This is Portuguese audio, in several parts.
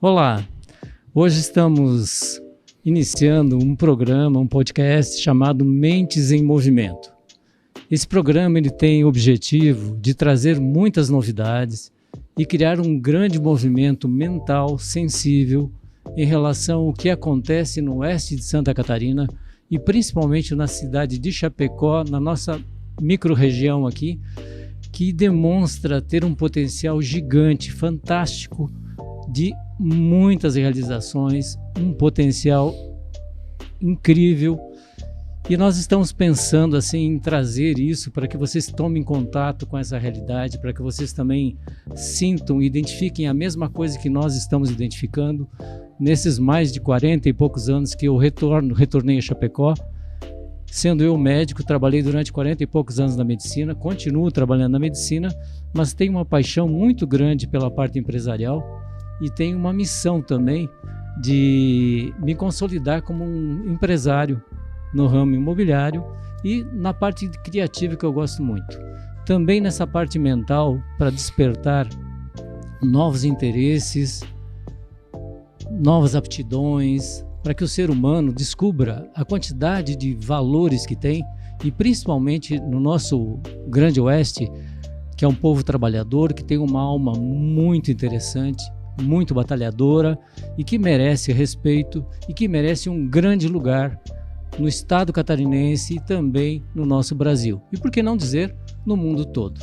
Olá, hoje estamos iniciando um programa, um podcast chamado Mentes em Movimento. Esse programa ele tem o objetivo de trazer muitas novidades e criar um grande movimento mental sensível em relação ao que acontece no oeste de Santa Catarina e principalmente na cidade de Chapecó, na nossa micro-região aqui, que demonstra ter um potencial gigante, fantástico, de muitas realizações, um potencial incrível. E nós estamos pensando assim em trazer isso para que vocês tomem contato com essa realidade, para que vocês também sintam e identifiquem a mesma coisa que nós estamos identificando nesses mais de 40 e poucos anos que eu retornei a Chapecó. Sendo eu médico, trabalhei durante 40 e poucos anos na medicina, continuo trabalhando na medicina, mas tenho uma paixão muito grande pela parte empresarial e tenho uma missão também de me consolidar como um empresário no ramo imobiliário e na parte criativa que eu gosto muito. Também nessa parte mental, para despertar novos interesses, novas aptidões, para que o ser humano descubra a quantidade de valores que tem e principalmente no nosso grande oeste, que é um povo trabalhador, que tem uma alma muito interessante, muito batalhadora e que merece respeito e que merece um grande lugar no estado catarinense e também no nosso Brasil. E por que não dizer no mundo todo?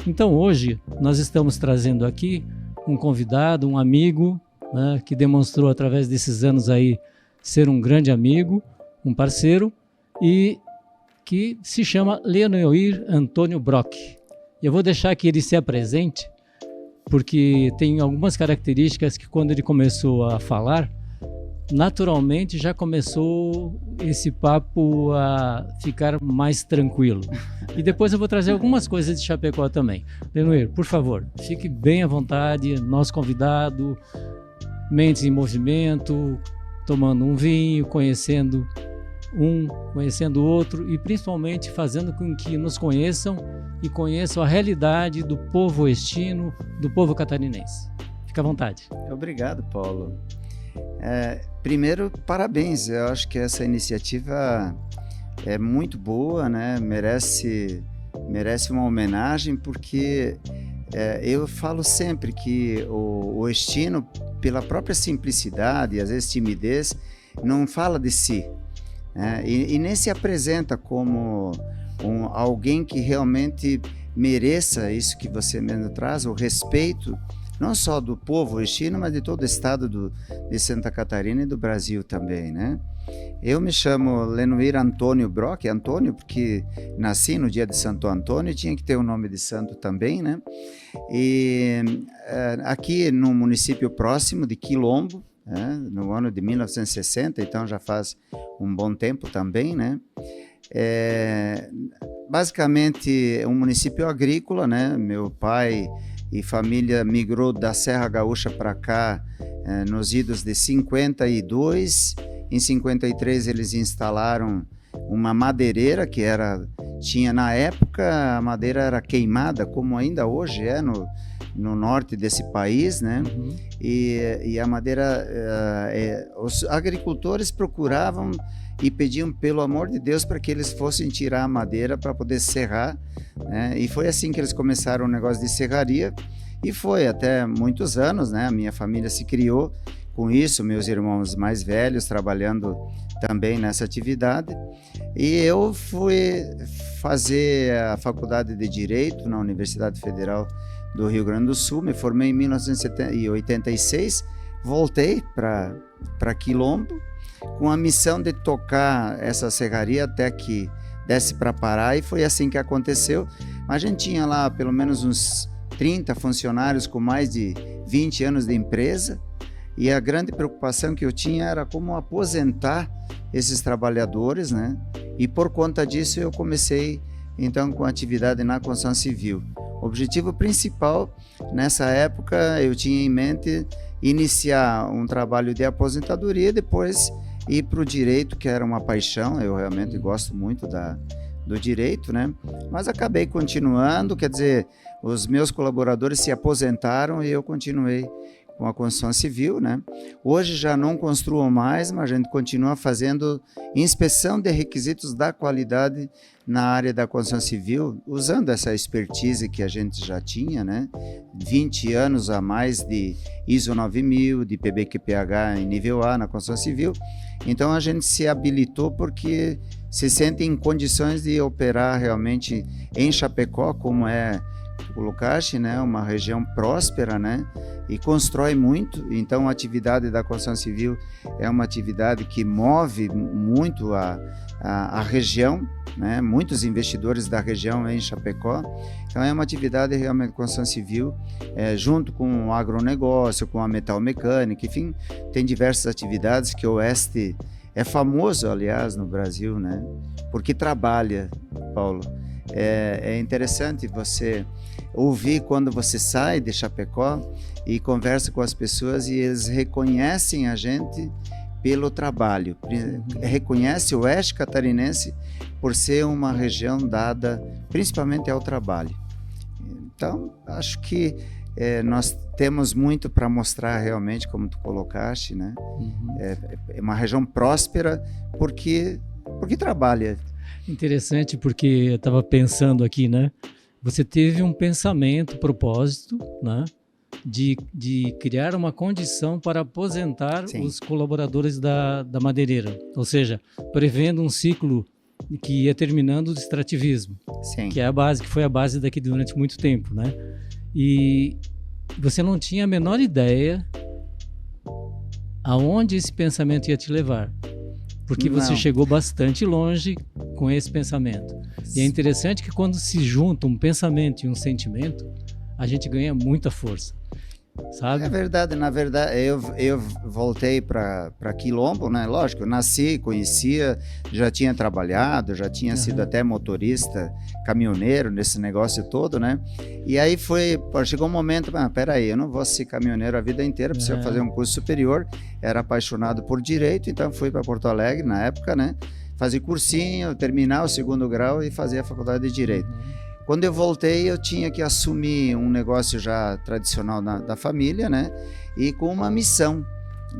Então hoje nós estamos trazendo aqui um convidado, um amigo, né, que demonstrou através desses anos aí ser um grande amigo, um parceiro e que se chama Leonoir Antônio Brock. E eu vou deixar que ele se apresente porque tem algumas características que quando ele começou a falar, naturalmente já começou esse papo a ficar mais tranquilo. E depois eu vou trazer algumas coisas de Chapecó também. Leonoir, por favor, fique bem à vontade, nosso convidado, Mentes em Movimento, tomando um vinho, conhecendo o outro e principalmente fazendo com que nos conheçam e conheçam a realidade do povo oestino, do povo catarinense. Fica à vontade. Obrigado, Paulo. Primeiro, parabéns. Eu acho que essa iniciativa é muito boa, né? Merece uma homenagem, porque eu falo sempre que o oestino, pela própria simplicidade e às vezes timidez, não fala de si, né? E nem se apresenta como alguém que realmente mereça isso que você mesmo traz, o respeito não só do povo oestino, mas de todo o estado de Santa Catarina e do Brasil também, né? Eu me chamo Leonoir Antônio Brock, Antônio porque nasci no dia de Santo Antônio e tinha que ter o nome de santo também, né? E aqui no município próximo de Quilombo, né? No ano de 1960, então já faz um bom tempo também, né? Basicamente é um município agrícola, né? Meu pai e família migrou da Serra Gaúcha para cá nos idos de 52. Em 53 eles instalaram uma madeireira que tinha na época, a madeira era queimada, como ainda hoje é no norte desse país, né? Uhum. E a madeira, os agricultores procuravam e pediam pelo amor de Deus para que eles fossem tirar a madeira para poder serrar, né? E foi assim que eles começaram o negócio de serraria e foi até muitos anos, né? A minha família se criou com isso, meus irmãos mais velhos trabalhando também nessa atividade. E eu fui fazer a faculdade de Direito na Universidade Federal do Rio Grande do Sul, me formei em 1986, voltei para Quilombo, com a missão de tocar essa serraria até que desse para parar, e foi assim que aconteceu. A gente tinha lá pelo menos uns 30 funcionários com mais de 20 anos de empresa, e a grande preocupação que eu tinha era como aposentar esses trabalhadores, né? E por conta disso eu comecei então com a atividade na construção civil. O objetivo principal nessa época eu tinha em mente iniciar um trabalho de aposentadoria e depois ir para o direito, que era uma paixão. Eu realmente gosto muito do direito, né? Mas acabei continuando, quer dizer, os meus colaboradores se aposentaram e eu continuei com a construção civil, né? Hoje já não construo mais, mas a gente continua fazendo inspeção de requisitos da qualidade na área da construção civil, usando essa expertise que a gente já tinha, né? 20 anos a mais de ISO 9000, de PBQPH em nível A na construção civil. Então a gente se habilitou porque se sente em condições de operar realmente em Chapecó, como é o Lucache, né? Uma região próspera, né? E constrói muito. Então a atividade da construção civil é uma atividade que move muito a região, né? Muitos investidores da região em Chapecó. Então é uma atividade realmente de construção civil, junto com o agronegócio, com a metalmecânica, enfim, tem diversas atividades que o Oeste é famoso, aliás, no Brasil, né? Porque trabalha, Paulo. É interessante você ouvir quando você sai de Chapecó e conversa com as pessoas e eles reconhecem a gente pelo trabalho, reconhece o Oeste Catarinense por ser uma região dada principalmente ao trabalho. Então, acho que nós temos muito para mostrar realmente, como tu colocaste, né? É uma região próspera porque trabalha. Interessante, porque eu estava pensando aqui, né? Você teve um pensamento, propósito, né? De criar uma condição para aposentar Sim. os colaboradores da madeireira, ou seja, prevendo um ciclo que ia terminando do extrativismo, Sim. que é a base, que foi a base daqui durante muito tempo, né? E você não tinha a menor ideia aonde esse pensamento ia te levar, porque você chegou bastante longe com esse pensamento. E é interessante que quando se junta um pensamento e um sentimento, a gente ganha muita força, sabe? É verdade, na verdade, eu voltei para Quilombo, né? Lógico, eu nasci, conhecia, já tinha trabalhado, já tinha sido até motorista, caminhoneiro nesse negócio todo, né? E aí chegou um momento, peraí, eu não vou ser caminhoneiro a vida inteira, preciso fazer um curso superior, era apaixonado por direito, então fui para Porto Alegre na época, né? Fazer cursinho, terminar o 2º grau e fazer a faculdade de direito. Quando eu voltei, eu tinha que assumir um negócio já tradicional da família, né? E com uma missão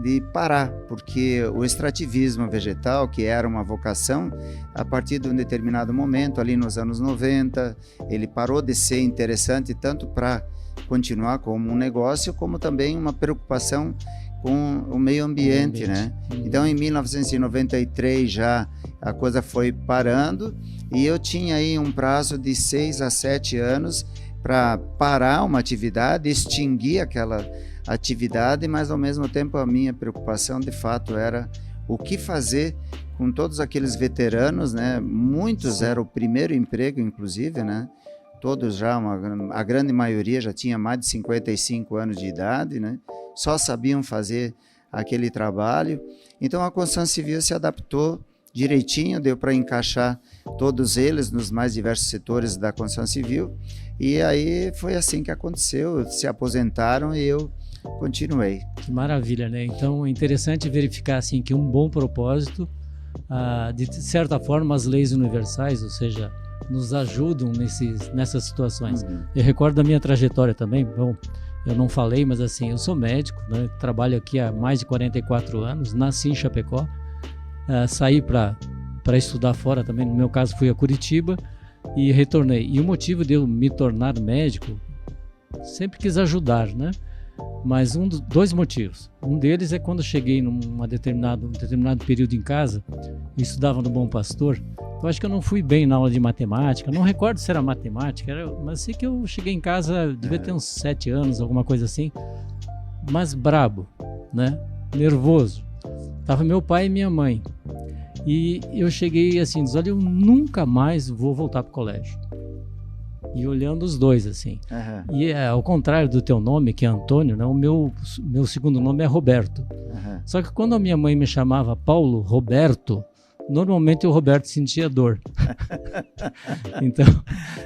de parar, porque o extrativismo vegetal, que era uma vocação, a partir de um determinado momento, ali nos anos 90, ele parou de ser interessante tanto para continuar como um negócio, como também uma preocupação com o meio ambiente, né? Então, em 1993 já a coisa foi parando e eu tinha aí um prazo de 6 a 7 anos para parar uma atividade, extinguir aquela atividade, mas ao mesmo tempo a minha preocupação de fato era o que fazer com todos aqueles veteranos, né? Muitos era o primeiro emprego, inclusive, né? Todos já, a grande maioria já tinha mais de 55 anos de idade, né? Só sabiam fazer aquele trabalho. Então a construção civil se adaptou direitinho, deu para encaixar todos eles nos mais diversos setores da construção civil. E aí foi assim que aconteceu, se aposentaram e eu continuei. Que maravilha, né? Então é interessante verificar assim que um bom propósito, de certa forma as leis universais, ou seja, nos ajudam nessas situações. Eu recordo da minha trajetória também, bom, eu não falei, mas assim, eu sou médico, né? Trabalho aqui há mais de 44 anos, nasci em Chapecó, saí para estudar fora também, no meu caso fui a Curitiba e retornei. E o motivo de eu me tornar médico, sempre quis ajudar, né? Mas dois motivos. Um deles é quando eu cheguei num determinado período em casa, eu estudava no Bom Pastor, eu acho que eu não fui bem na aula de matemática, não recordo se era matemática, mas sei que eu cheguei em casa, devia ter uns 7 anos, alguma coisa assim, mas brabo, né? Nervoso. Tava meu pai e minha mãe. E eu cheguei assim, disse, olha, eu nunca mais vou voltar pro colégio. E olhando os dois, assim. E ao contrário do teu nome, que é Antônio, né, o meu segundo nome é Roberto. Só que quando a minha mãe me chamava Paulo Roberto, normalmente o Roberto sentia dor. Então,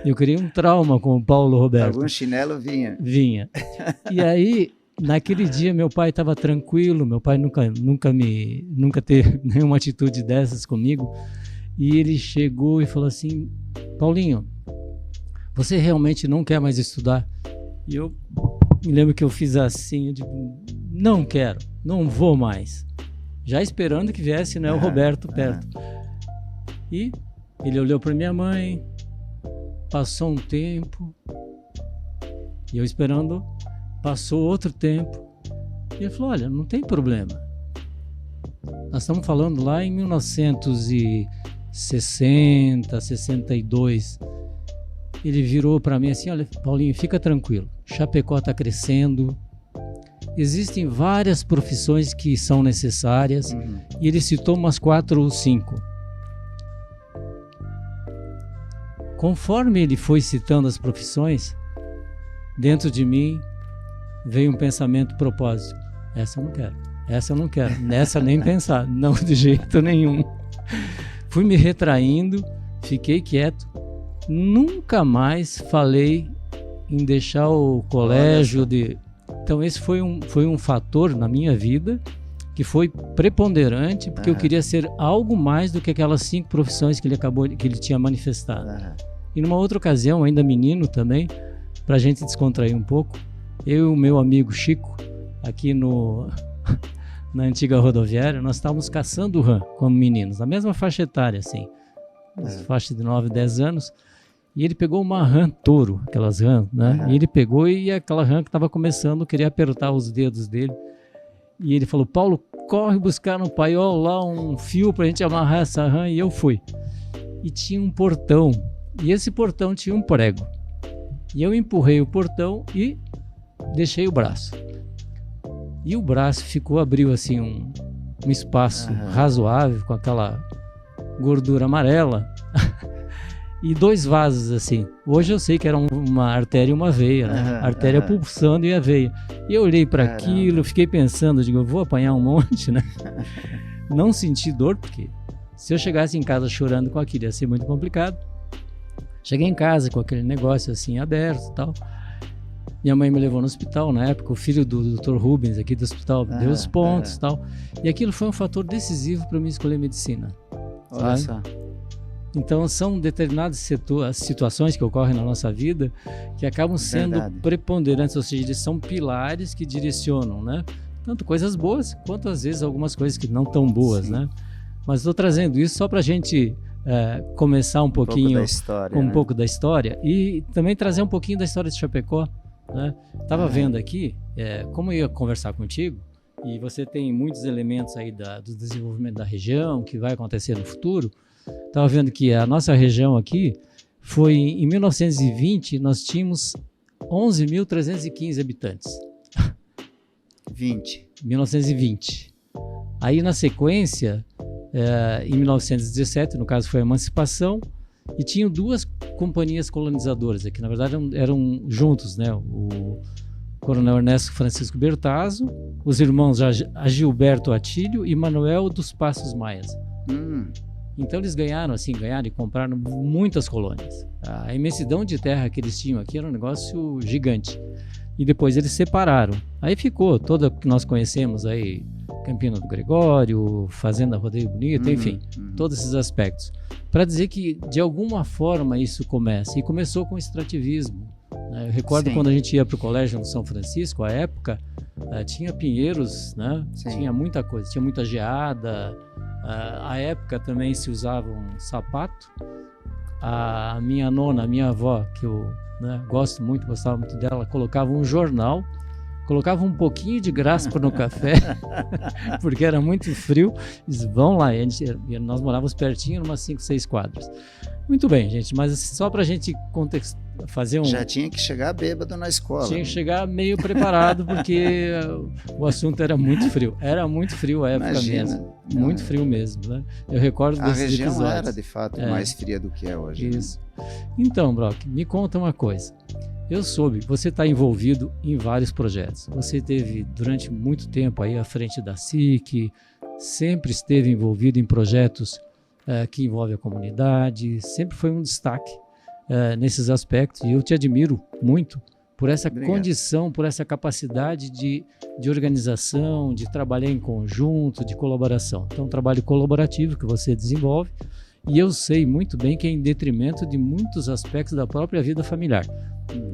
eu criei um trauma com o Paulo Roberto. Algum chinelo vinha. Vinha. E aí, naquele dia, meu pai estava tranquilo, meu pai nunca teve nenhuma atitude dessas comigo. E ele chegou e falou assim, Paulinho, você realmente não quer mais estudar? E eu Me lembro que eu fiz assim, eu digo, não quero, não vou mais. Já esperando que viesse, né, o Roberto perto. E ele olhou para minha mãe, passou um tempo, e eu esperando, passou outro tempo, e ele falou, olha, não tem problema. Nós estamos falando lá em 1960, 62. Ele virou para mim assim, olha, Paulinho, fica tranquilo, Chapecó está crescendo, existem várias profissões que são necessárias, e ele citou umas 4 ou 5. Conforme ele foi citando as profissões, dentro de mim veio um pensamento propósito. Essa eu não quero, essa eu não quero, nessa nem pensar, não de jeito nenhum. Fui me retraindo, fiquei quieto, nunca mais falei em deixar o colégio. Então esse foi um fator na minha vida que foi preponderante, porque eu queria ser algo mais do que aquelas 5 profissões que ele tinha manifestado. E numa outra ocasião, ainda menino também, para a gente descontrair um pouco, eu e o meu amigo Chico, aqui na antiga rodoviária, nós estávamos caçando rã como meninos, na mesma faixa etária, assim, faixa de 9, 10 anos, e ele pegou uma rã touro, aquelas rãs, né? E ele pegou e aquela rã que estava começando, queria apertar os dedos dele, e ele falou, Paulo, corre buscar no paiol lá um fio para a gente amarrar essa rã, e eu fui. E tinha um portão, e esse portão tinha um prego. E eu empurrei o portão e deixei o braço. E o braço abriu assim um espaço razoável, com aquela gordura amarela. E 2 vasos assim. Hoje eu sei que era uma artéria e uma veia, né? Artéria pulsando e a veia. E eu olhei para aquilo, fiquei pensando, digo, eu vou apanhar um monte, né? Não senti dor, porque se eu chegasse em casa chorando com aquilo ia ser muito complicado. Cheguei em casa com aquele negócio assim aberto e tal. Minha mãe me levou no hospital na época, o filho do Dr. Rubens aqui do hospital deu os pontos e tal. E aquilo foi um fator decisivo para mim escolher medicina. Olha só. Então são determinadas situações que ocorrem na nossa vida que acabam sendo preponderantes, ou seja, eles são pilares que direcionam, né? Tanto coisas boas quanto às vezes algumas coisas que não tão boas, né? Mas estou trazendo isso só para a gente começar um pouquinho da história, com um pouco da história e também trazer um pouquinho da história de Chapecó, né? Estava vendo aqui, como eu ia conversar contigo, e você tem muitos elementos aí do desenvolvimento da região que vai acontecer no futuro. Estava vendo que a nossa região aqui foi em 1920, nós tínhamos 11.315 habitantes. 1920. Aí na sequência, em 1917, no caso foi a emancipação, e tinham 2 companhias colonizadoras aqui, na verdade eram juntos, né? O Coronel Ernesto Francisco Bertazzo, os irmãos Agilberto Atílio e Manuel dos Passos Maias. Então eles ganharam e compraram muitas colônias. A imensidão de terra que eles tinham aqui era um negócio gigante. E depois eles separaram. Aí ficou toda que nós conhecemos aí, Campina do Gregório, Fazenda Rodeio Bonito, enfim, todos esses aspectos. Para dizer que de alguma forma isso começa. E começou com o extrativismo. Eu recordo quando a gente ia para o colégio no São Francisco, à época, tinha pinheiros, né? Tinha muita coisa, tinha muita geada. À época também se usava um sapato. A minha nona, a minha avó, que eu gostava muito dela, colocava um jornal, colocava um pouquinho de graspa no café, porque era muito frio. Eles vão lá, nós morávamos pertinho, umas 5, 6 quadras. Muito bem, gente, mas só para a gente fazer Já tinha que chegar bêbado na escola. Tinha que chegar meio preparado, porque o assunto era muito frio. Era muito frio a época mesmo. Muito frio mesmo, né? Eu recordo desses episódios. A região era, de fato, mais fria do que é hoje. Isso. Né? Então, Brock, me conta uma coisa. Eu soube, você está envolvido em vários projetos. Você teve durante muito tempo aí à frente da SIC, sempre esteve envolvido em projetos que envolvem a comunidade, sempre foi um destaque nesses aspectos, e eu te admiro muito por essa condição, por essa capacidade de organização, de trabalhar em conjunto, de colaboração. Então, um trabalho colaborativo que você desenvolve, e eu sei muito bem que é em detrimento de muitos aspectos da própria vida familiar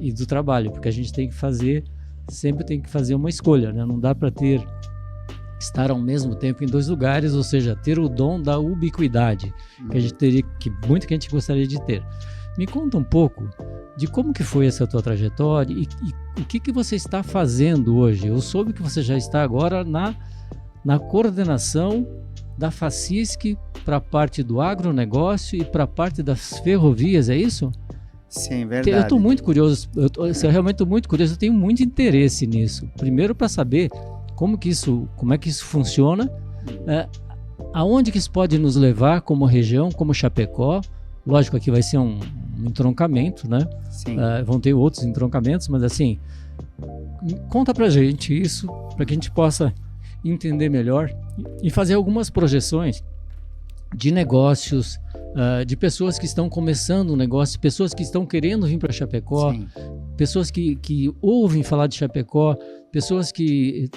e do trabalho, porque a gente tem que fazer sempre tem que fazer uma escolha, né? Não dá para estar ao mesmo tempo em 2 lugares, ou seja, ter o dom da ubiquidade, que a gente teria, que a gente gostaria de ter. Me conta um pouco de como que foi essa tua trajetória e o que você está fazendo hoje. Eu soube que você já está agora na coordenação da FACISC para a parte do agronegócio e para a parte das ferrovias, é isso? Sim, verdade. Eu estou muito curioso, eu realmente estou muito curioso, eu tenho muito interesse nisso. Primeiro para saber como é que isso funciona, aonde que isso pode nos levar como região, como Chapecó. Lógico, aqui vai ser um entroncamento, né? Sim. Vão ter outros entroncamentos, mas assim, conta pra gente isso, para que a gente possa entender melhor e fazer algumas projeções de negócios, de pessoas que estão começando um negócio, pessoas que estão querendo vir para Chapecó, sim, pessoas que ouvem falar de Chapecó, pessoas que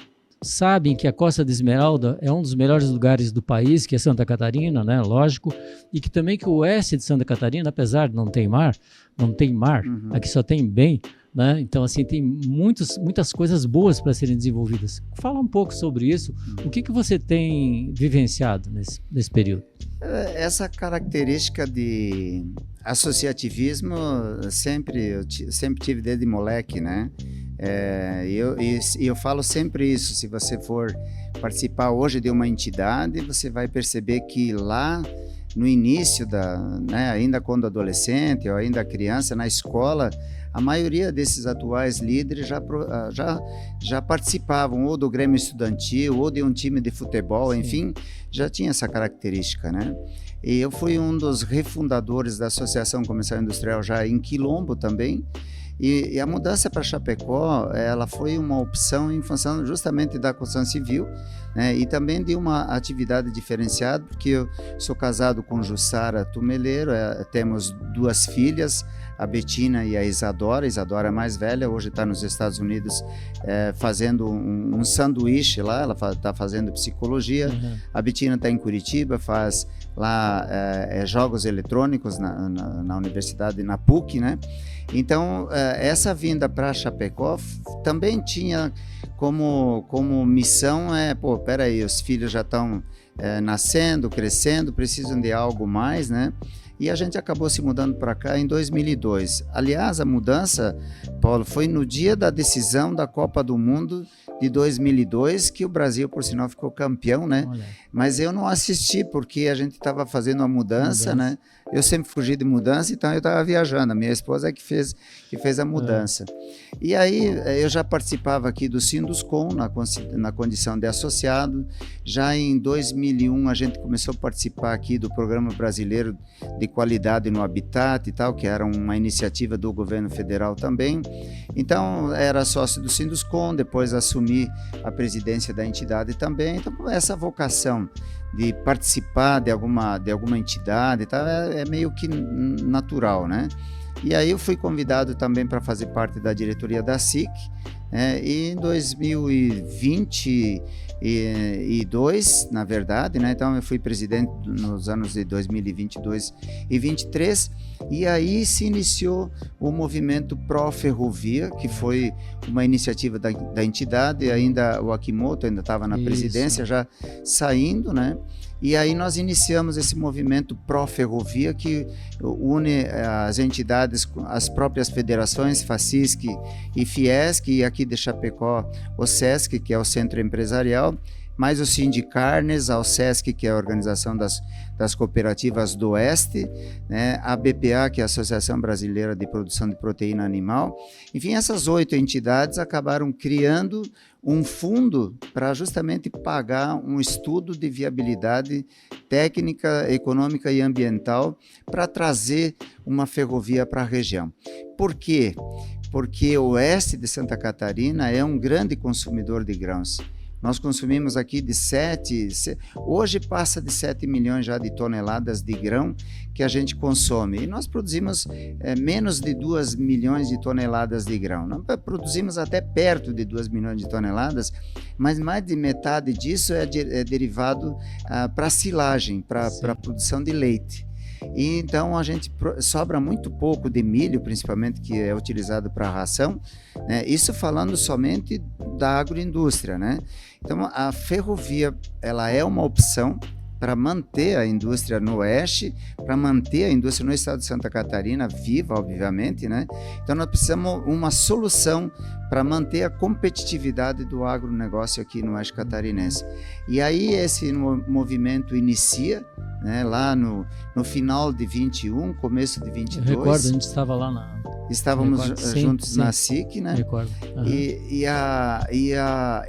sabem que a Costa de Esmeralda é um dos melhores lugares do país, que é Santa Catarina, né? Lógico, e que também que o oeste de Santa Catarina, apesar de não ter mar, uhum, aqui só tem bem, né? Então, assim, tem muitas coisas boas para serem desenvolvidas. Fala um pouco sobre isso. O que você tem vivenciado nesse período? Essa característica de associativismo eu sempre tive desde moleque, né? Eu falo sempre isso. Se você for participar hoje de uma entidade, você vai perceber que lá no início né, ainda quando adolescente ou ainda criança, na escola, a maioria desses atuais líderes já participavam ou do Grêmio Estudantil ou de um time de futebol, sim, enfim, já tinha essa característica, né? E eu fui um dos refundadores da Associação Comercial Industrial já em Quilombo também. E a mudança para Chapecó, ela foi uma opção em função justamente da construção civil, né, e também de uma atividade diferenciada, porque eu sou casado com Jussara Tumeleiro, temos 2 filhas, a Betina e a Isadora. A Isadora é mais velha, hoje está nos Estados Unidos fazendo um sanduíche lá, ela está fazendo psicologia. Uhum. A Betina está em Curitiba, faz lá jogos eletrônicos na universidade, na PUC, né? Então, essa vinda para Chapecó também tinha como missão, peraí, os filhos já estão nascendo, crescendo, precisam de algo mais, né? E a gente acabou se mudando para cá em 2002. Aliás, a mudança, Paulo, foi no dia da decisão da Copa do Mundo de 2002, que o Brasil, por sinal, ficou campeão, né? Olha. Mas eu não assisti, porque a gente estava fazendo a mudança, né? Eu sempre fugi de mudança, então eu estava viajando. A minha esposa é que fez a mudança. E aí, eu já participava aqui do Sinduscom, na condição de associado. Já em 2001, a gente começou a participar aqui do Programa Brasileiro de Qualidade no Habitat e tal, que era uma iniciativa do governo federal também. Então, era sócio do Sinduscom, depois assumi a presidência da entidade também. Então, essa vocação de participar de alguma entidade, tá, é meio que natural, né? E aí eu fui convidado também para fazer parte da diretoria da SIC, e em 2022, na verdade, né? Então eu fui presidente nos anos de 2022 e 2023, e aí se iniciou o movimento Pró-Ferrovia, que foi uma iniciativa da entidade, ainda o Akimoto ainda estava na presidência, já saindo, né? E aí nós iniciamos esse movimento Pró-Ferrovia, que une as entidades, as próprias federações, FACISC e Fiesc, e aqui de Chapecó, o SESC, que é o Centro Empresarial, mais o Sindicarnes, ao SESC, que é a Organização das Cooperativas do Oeste, né? A BPA, que é a Associação Brasileira de Produção de Proteína Animal. Enfim, essas 8 entidades acabaram criando um fundo para justamente pagar um estudo de viabilidade técnica, econômica e ambiental para trazer uma ferrovia para a região. Por quê? Porque o oeste de Santa Catarina é um grande consumidor de grãos. Nós consumimos aqui hoje passa de 7 milhões já de toneladas de grão que a gente consome. E nós produzimos menos de 2 milhões de toneladas de grão. Nós produzimos até perto de 2 milhões de toneladas, mas mais de metade disso é derivado para silagem, para a produção de leite. E então a gente sobra muito pouco de milho, principalmente, que é utilizado para ração, né? Isso falando somente da agroindústria, né? Então a ferrovia, ela é uma opção para manter a indústria no oeste, para manter a indústria no estado de Santa Catarina viva, obviamente, né? Então nós precisamos uma solução para manter a competitividade do agronegócio aqui no oeste catarinense. E aí esse movimento inicia, né, lá no final de 21, começo de 22. Eu recordo, a gente estava lá Estávamos juntos sim. na SIC, né? Recordo. Uhum.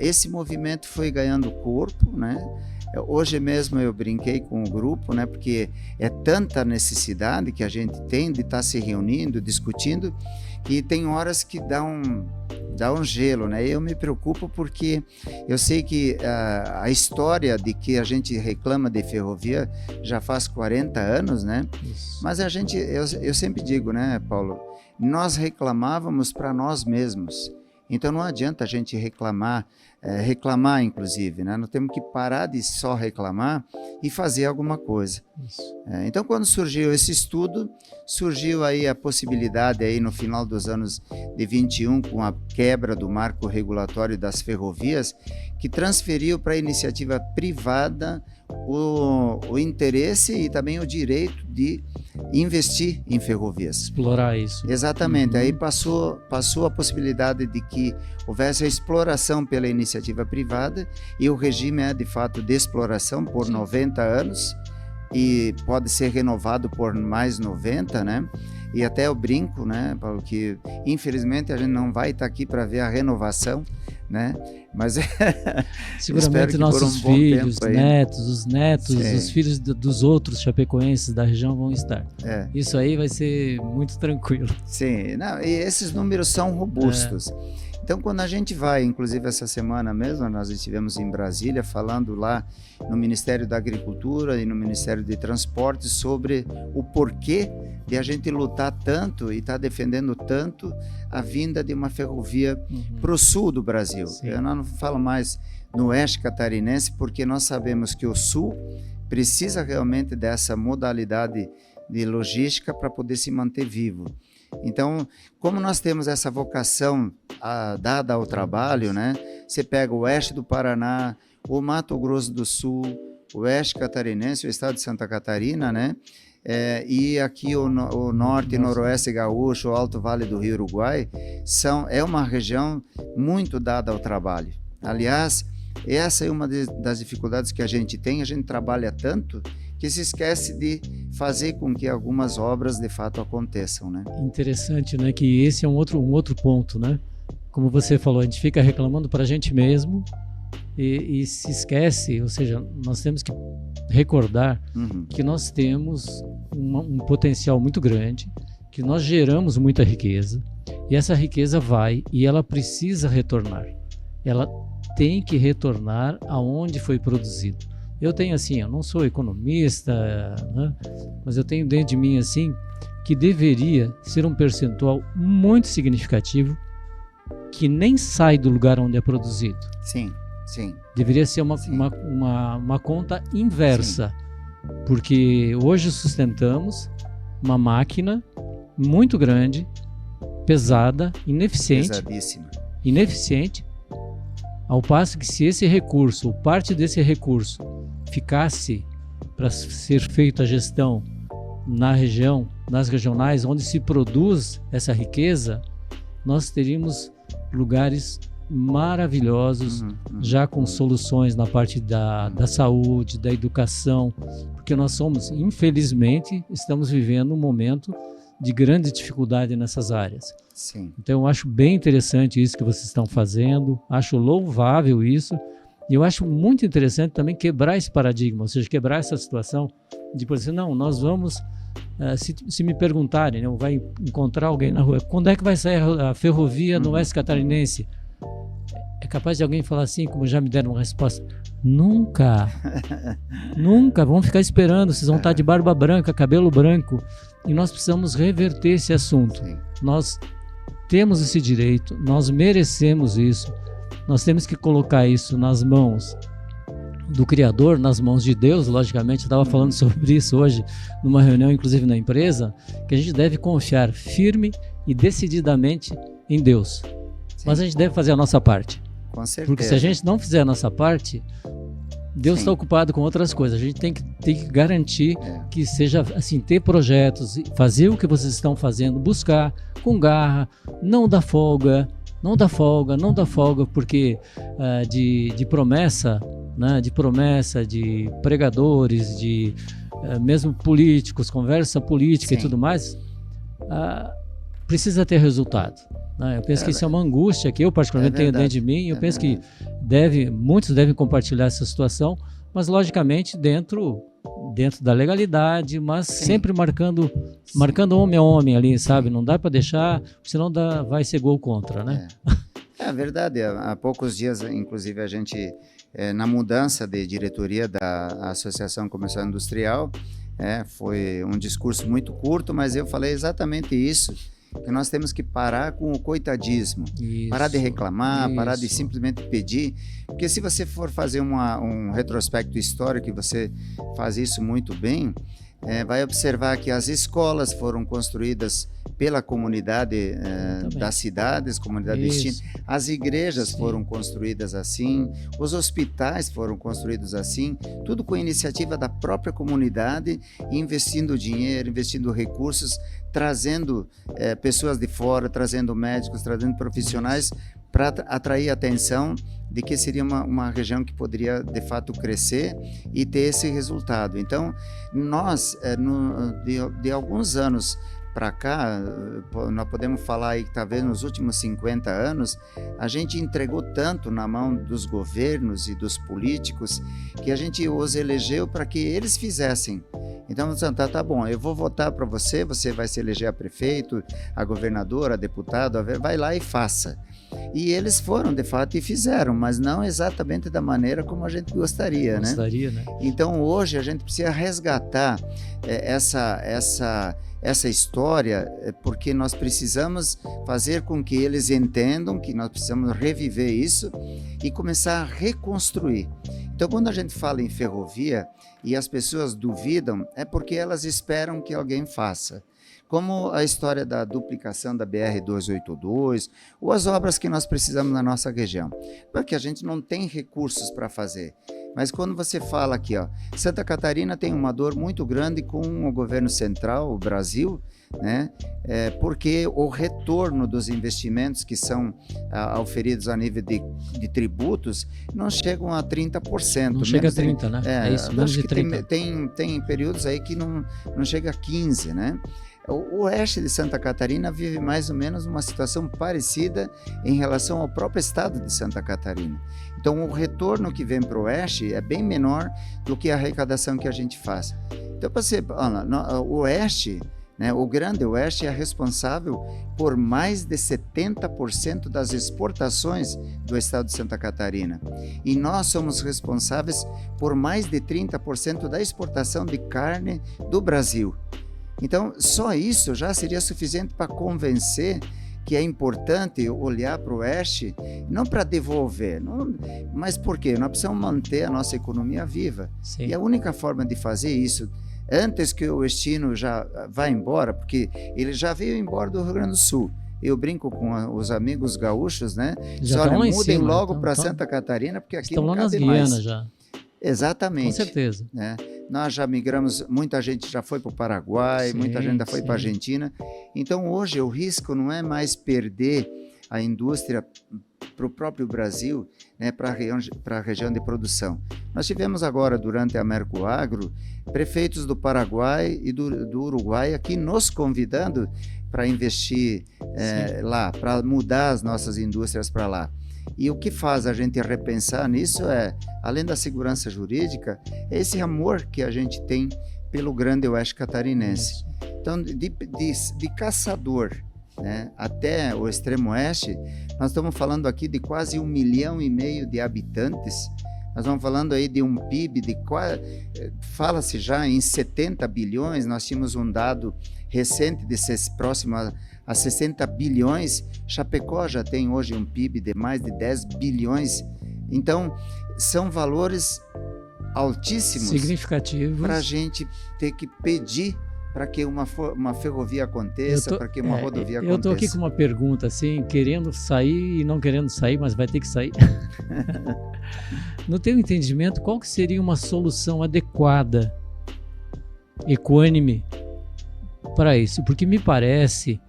Esse movimento foi ganhando corpo, né? Hoje mesmo eu brinquei com o grupo, né? Porque é tanta necessidade que a gente tem de estar se reunindo, discutindo, que tem horas que dá um gelo, né? Eu me preocupo porque eu sei que a história de que a gente reclama de ferrovia já faz 40 anos, né? Isso. Mas eu sempre digo, né, Paulo? Nós reclamávamos para nós mesmos. Então não adianta a gente reclamar inclusive, né? Nós temos que parar de só reclamar e fazer alguma coisa. Então quando surgiu esse estudo, surgiu aí a possibilidade aí no final dos anos de 21, com a quebra do marco regulatório das ferrovias, que transferiu para a iniciativa privada o interesse e também o direito de investir em ferrovias. Explorar isso. Exatamente. Aí passou a possibilidade de que houvesse a exploração pela iniciativa privada, e o regime é de fato de exploração por 90 anos e pode ser renovado por mais 90, né? E até eu brinco, né, Paulo, que infelizmente a gente não vai estar aqui para ver a renovação, né? Mas seguramente nossos filhos, os netos, os filhos dos outros chapecoenses da região vão estar. Isso aí vai ser muito tranquilo. Sim, não, e esses números são robustos. Então, quando a gente vai, inclusive essa semana mesmo, nós estivemos em Brasília falando lá no Ministério da Agricultura e no Ministério de Transportes sobre o porquê de a gente lutar tanto e estar defendendo tanto a vinda de uma ferrovia para o sul do Brasil. Eu não falo mais no oeste catarinense, porque nós sabemos que o sul precisa realmente dessa modalidade de logística para poder se manter vivo. Então, como nós temos essa vocação dada ao trabalho, né? Você pega o oeste do Paraná, o Mato Grosso do Sul, o oeste catarinense, o estado de Santa Catarina, né? E aqui o norte e noroeste gaúcho, o Alto Vale do Rio Uruguai, é uma região muito dada ao trabalho. Aliás, essa é uma das dificuldades que a gente tem. A gente trabalha tanto que se esquece de fazer com que algumas obras de fato aconteçam, né? Interessante, né? Que esse é um outro ponto, né? Como você falou, a gente fica reclamando para a gente mesmo e se esquece, ou seja, nós temos que recordar que nós temos um potencial muito grande, que nós geramos muita riqueza, e essa riqueza vai e ela precisa retornar. Ela tem que retornar aonde foi produzido. Eu tenho assim, eu não sou economista, né? Mas eu tenho dentro de mim assim, que deveria ser um percentual muito significativo que nem sai do lugar onde é produzido. Sim, sim. Deveria ser uma conta inversa, porque hoje sustentamos uma máquina muito grande, pesada, ineficiente, ao passo que se esse recurso, ou parte desse recurso, ficasse para ser feita a gestão na região, nas regionais, onde se produz essa riqueza, nós teríamos lugares maravilhosos, já com soluções na parte da saúde, da educação, porque nós infelizmente, estamos vivendo um momento de grande dificuldade nessas áreas. Sim. Então eu acho bem interessante isso que vocês estão fazendo, acho louvável isso, e eu acho muito interessante também quebrar esse paradigma, ou seja, quebrar essa situação de, por exemplo, não, nós vamos, se me perguntarem, né, vai encontrar alguém na rua, quando é que vai sair a ferrovia no oeste catarinense? É capaz de alguém falar assim, como já me deram uma resposta, nunca, vão ficar esperando, vocês vão estar de barba branca, cabelo branco, e nós precisamos reverter esse assunto. Nós temos esse direito, nós merecemos isso, nós temos que colocar isso nas mãos do Criador nas mãos de Deus, logicamente, eu estava falando sobre isso hoje numa reunião, inclusive na empresa, que a gente deve confiar firme e decididamente em Deus. Sim. Mas a gente deve fazer a nossa parte. Com certeza. Porque se a gente não fizer a nossa parte, Deus está ocupado com outras coisas. A gente tem que garantir que seja assim, ter projetos, fazer o que vocês estão fazendo, buscar com garra, não dar folga, porque de promessa, né, de pregadores, de mesmo políticos, conversa política. Sim. E tudo mais, precisa ter resultado. Né? Eu penso que isso é uma angústia que eu particularmente tenho dentro de mim. Eu penso que muitos devem compartilhar essa situação, mas logicamente dentro da legalidade, mas sim, sempre marcando homem a homem ali, sabe? Não dá para deixar, senão vai ser gol contra, né? É verdade. Há poucos dias, inclusive, a gente, na mudança de diretoria da Associação Comercial Industrial, foi um discurso muito curto, mas eu falei exatamente isso, que nós temos que parar com o coitadismo, parar de reclamar, parar de simplesmente pedir, porque se você for fazer um retrospecto histórico, e você faz isso muito bem, vai observar que as escolas foram construídas pela comunidade das cidades, comunidade vizinha, as igrejas foram construídas assim, os hospitais foram construídos assim, tudo com iniciativa da própria comunidade, investindo dinheiro, investindo recursos, trazendo pessoas de fora, trazendo médicos, trazendo profissionais para atrair a atenção de que seria uma região que poderia de fato crescer e ter esse resultado. Então, nós, de alguns anos para cá, nós podemos falar aí que talvez nos últimos 50 anos, a gente entregou tanto na mão dos governos e dos políticos que a gente os elegeu para que eles fizessem. Então, tá bom, eu vou votar para você, você vai se eleger a prefeito, a governadora, a deputado, vai lá e faça. E eles foram, de fato, e fizeram, mas não exatamente da maneira como a gente gostaria, né? Então, hoje, a gente precisa resgatar essa história, porque nós precisamos fazer com que eles entendam que nós precisamos reviver isso e começar a reconstruir. Então, quando a gente fala em ferrovia e as pessoas duvidam, é porque elas esperam que alguém faça. Como a história da duplicação da BR-282, ou as obras que nós precisamos na nossa região, porque a gente não tem recursos para fazer. Mas quando você fala aqui, Santa Catarina tem uma dor muito grande com o governo central, o Brasil, né? Porque o retorno dos investimentos que são auferidos a nível de tributos não chegam a 30%. Não chega a 30%, né? É isso, menos de 30%. Tem períodos aí que não chega a 15%, né? O oeste de Santa Catarina vive mais ou menos uma situação parecida em relação ao próprio estado de Santa Catarina. Então, o retorno que vem para o oeste é bem menor do que a arrecadação que a gente faz. Então, o oeste, né, o grande oeste é responsável por mais de 70% das exportações do estado de Santa Catarina. E nós somos responsáveis por mais de 30% da exportação de carne do Brasil. Então, só isso já seria suficiente para convencer que é importante olhar para o oeste, não para devolver, mas por quê? Nós precisamos manter a nossa economia viva. Sim. E a única forma de fazer isso, antes que o oestino já vá embora, porque ele já veio embora do Rio Grande do Sul. Eu brinco com os amigos gaúchos, né? Já mudem logo para Santa Catarina, porque aqui não cabe mais. Estão lá nas Guianas já. Exatamente. Com certeza. Né? Nós já migramos, muita gente já foi para o Paraguai, muita gente já foi para a Argentina. Então, hoje, o risco não é mais perder a indústria para o próprio Brasil, né, para a região de produção. Nós tivemos agora, durante a Mercoagro, prefeitos do Paraguai e do Uruguai aqui nos convidando para investir lá, para mudar as nossas indústrias para lá. E o que faz a gente repensar nisso além da segurança jurídica, é esse amor que a gente tem pelo grande oeste catarinense. Então, de caçador, né, até o extremo oeste, nós estamos falando aqui de quase 1,5 milhão de habitantes. Nós estamos falando aí de um PIB de quase, fala-se já em 70 bilhões, nós tínhamos um dado recente próximo a 60 bilhões, Chapecó já tem hoje um PIB de mais de 10 bilhões, então são valores altíssimos, significativos, para a gente ter que pedir para que uma ferrovia aconteça, para que uma rodovia aconteça. Eu estou aqui com uma pergunta, assim, querendo sair e não querendo sair, mas vai ter que sair. No teu entendimento, qual que seria uma solução adequada, equânime, para isso? Porque me parece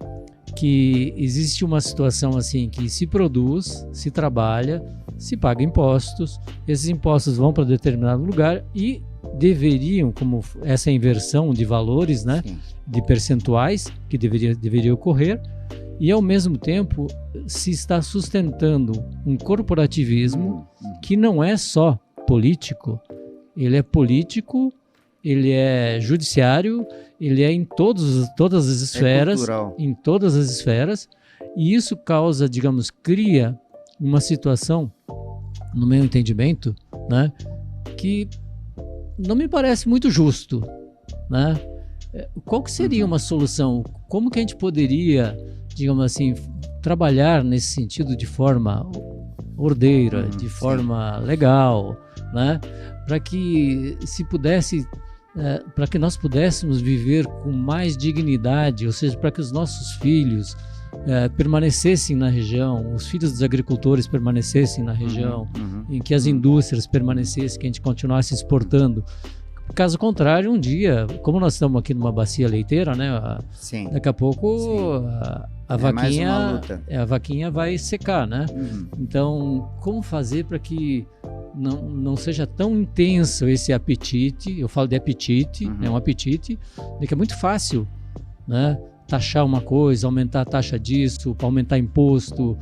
que existe uma situação assim, que se produz, se trabalha, se paga impostos, esses impostos vão para determinado lugar e deveriam, como essa inversão de valores, né, de percentuais que deveria ocorrer, e ao mesmo tempo se está sustentando um corporativismo que não é só político, ele é político, ele é judiciário, ele é em todas as esferas, em todas as esferas, e isso causa, digamos, cria uma situação, no meu entendimento, né, que não me parece muito justo, né? Qual que seria uma solução? Como que a gente poderia, digamos assim, trabalhar nesse sentido de forma ordeira, de forma legal, né? Para que se pudesse, para que nós pudéssemos viver com mais dignidade, ou seja, para que os nossos filhos permanecessem na região, os filhos dos agricultores permanecessem na região, em que as indústrias permanecessem, que a gente continuasse exportando. Caso contrário, um dia, como nós estamos aqui numa bacia leiteira, né? Daqui a pouco a vaquinha vai secar, né? Então, como fazer para que não seja tão intenso esse apetite? Eu falo de apetite, é um apetite, que é muito fácil, né? Taxar uma coisa, aumentar a taxa disso, aumentar imposto.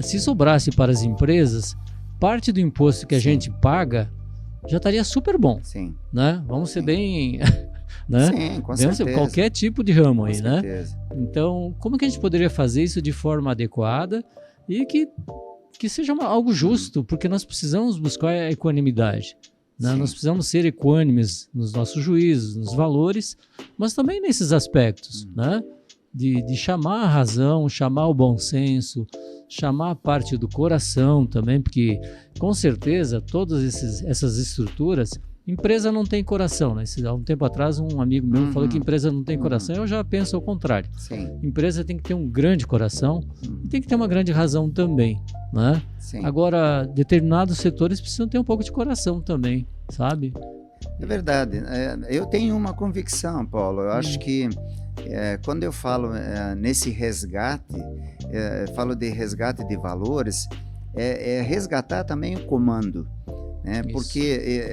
Se sobrasse para as empresas, parte do imposto que a gente paga já estaria super bom, né? Vamos ser bem, né? Sim, com certeza. Qualquer tipo de ramo aí, né? Certeza. Então, como que a gente poderia fazer isso de forma adequada e que seja algo justo, porque nós precisamos buscar a equanimidade, né? Nós precisamos ser equânimes nos nossos juízos, nos valores, mas também nesses aspectos, né? De chamar a razão, chamar o bom senso, chamar a parte do coração também, porque com certeza todas essas estruturas, empresa não tem coração, né? Há um tempo atrás um amigo meu falou que empresa não tem coração, eu já penso ao contrário. Empresa tem que ter um grande coração e tem que ter uma grande razão também, né? Agora, determinados setores precisam ter um pouco de coração também, sabe? É verdade. Eu tenho uma convicção, Paulo. Eu acho que quando eu falo nesse resgate, falo de resgate de valores, é resgatar também o comando, né? Porque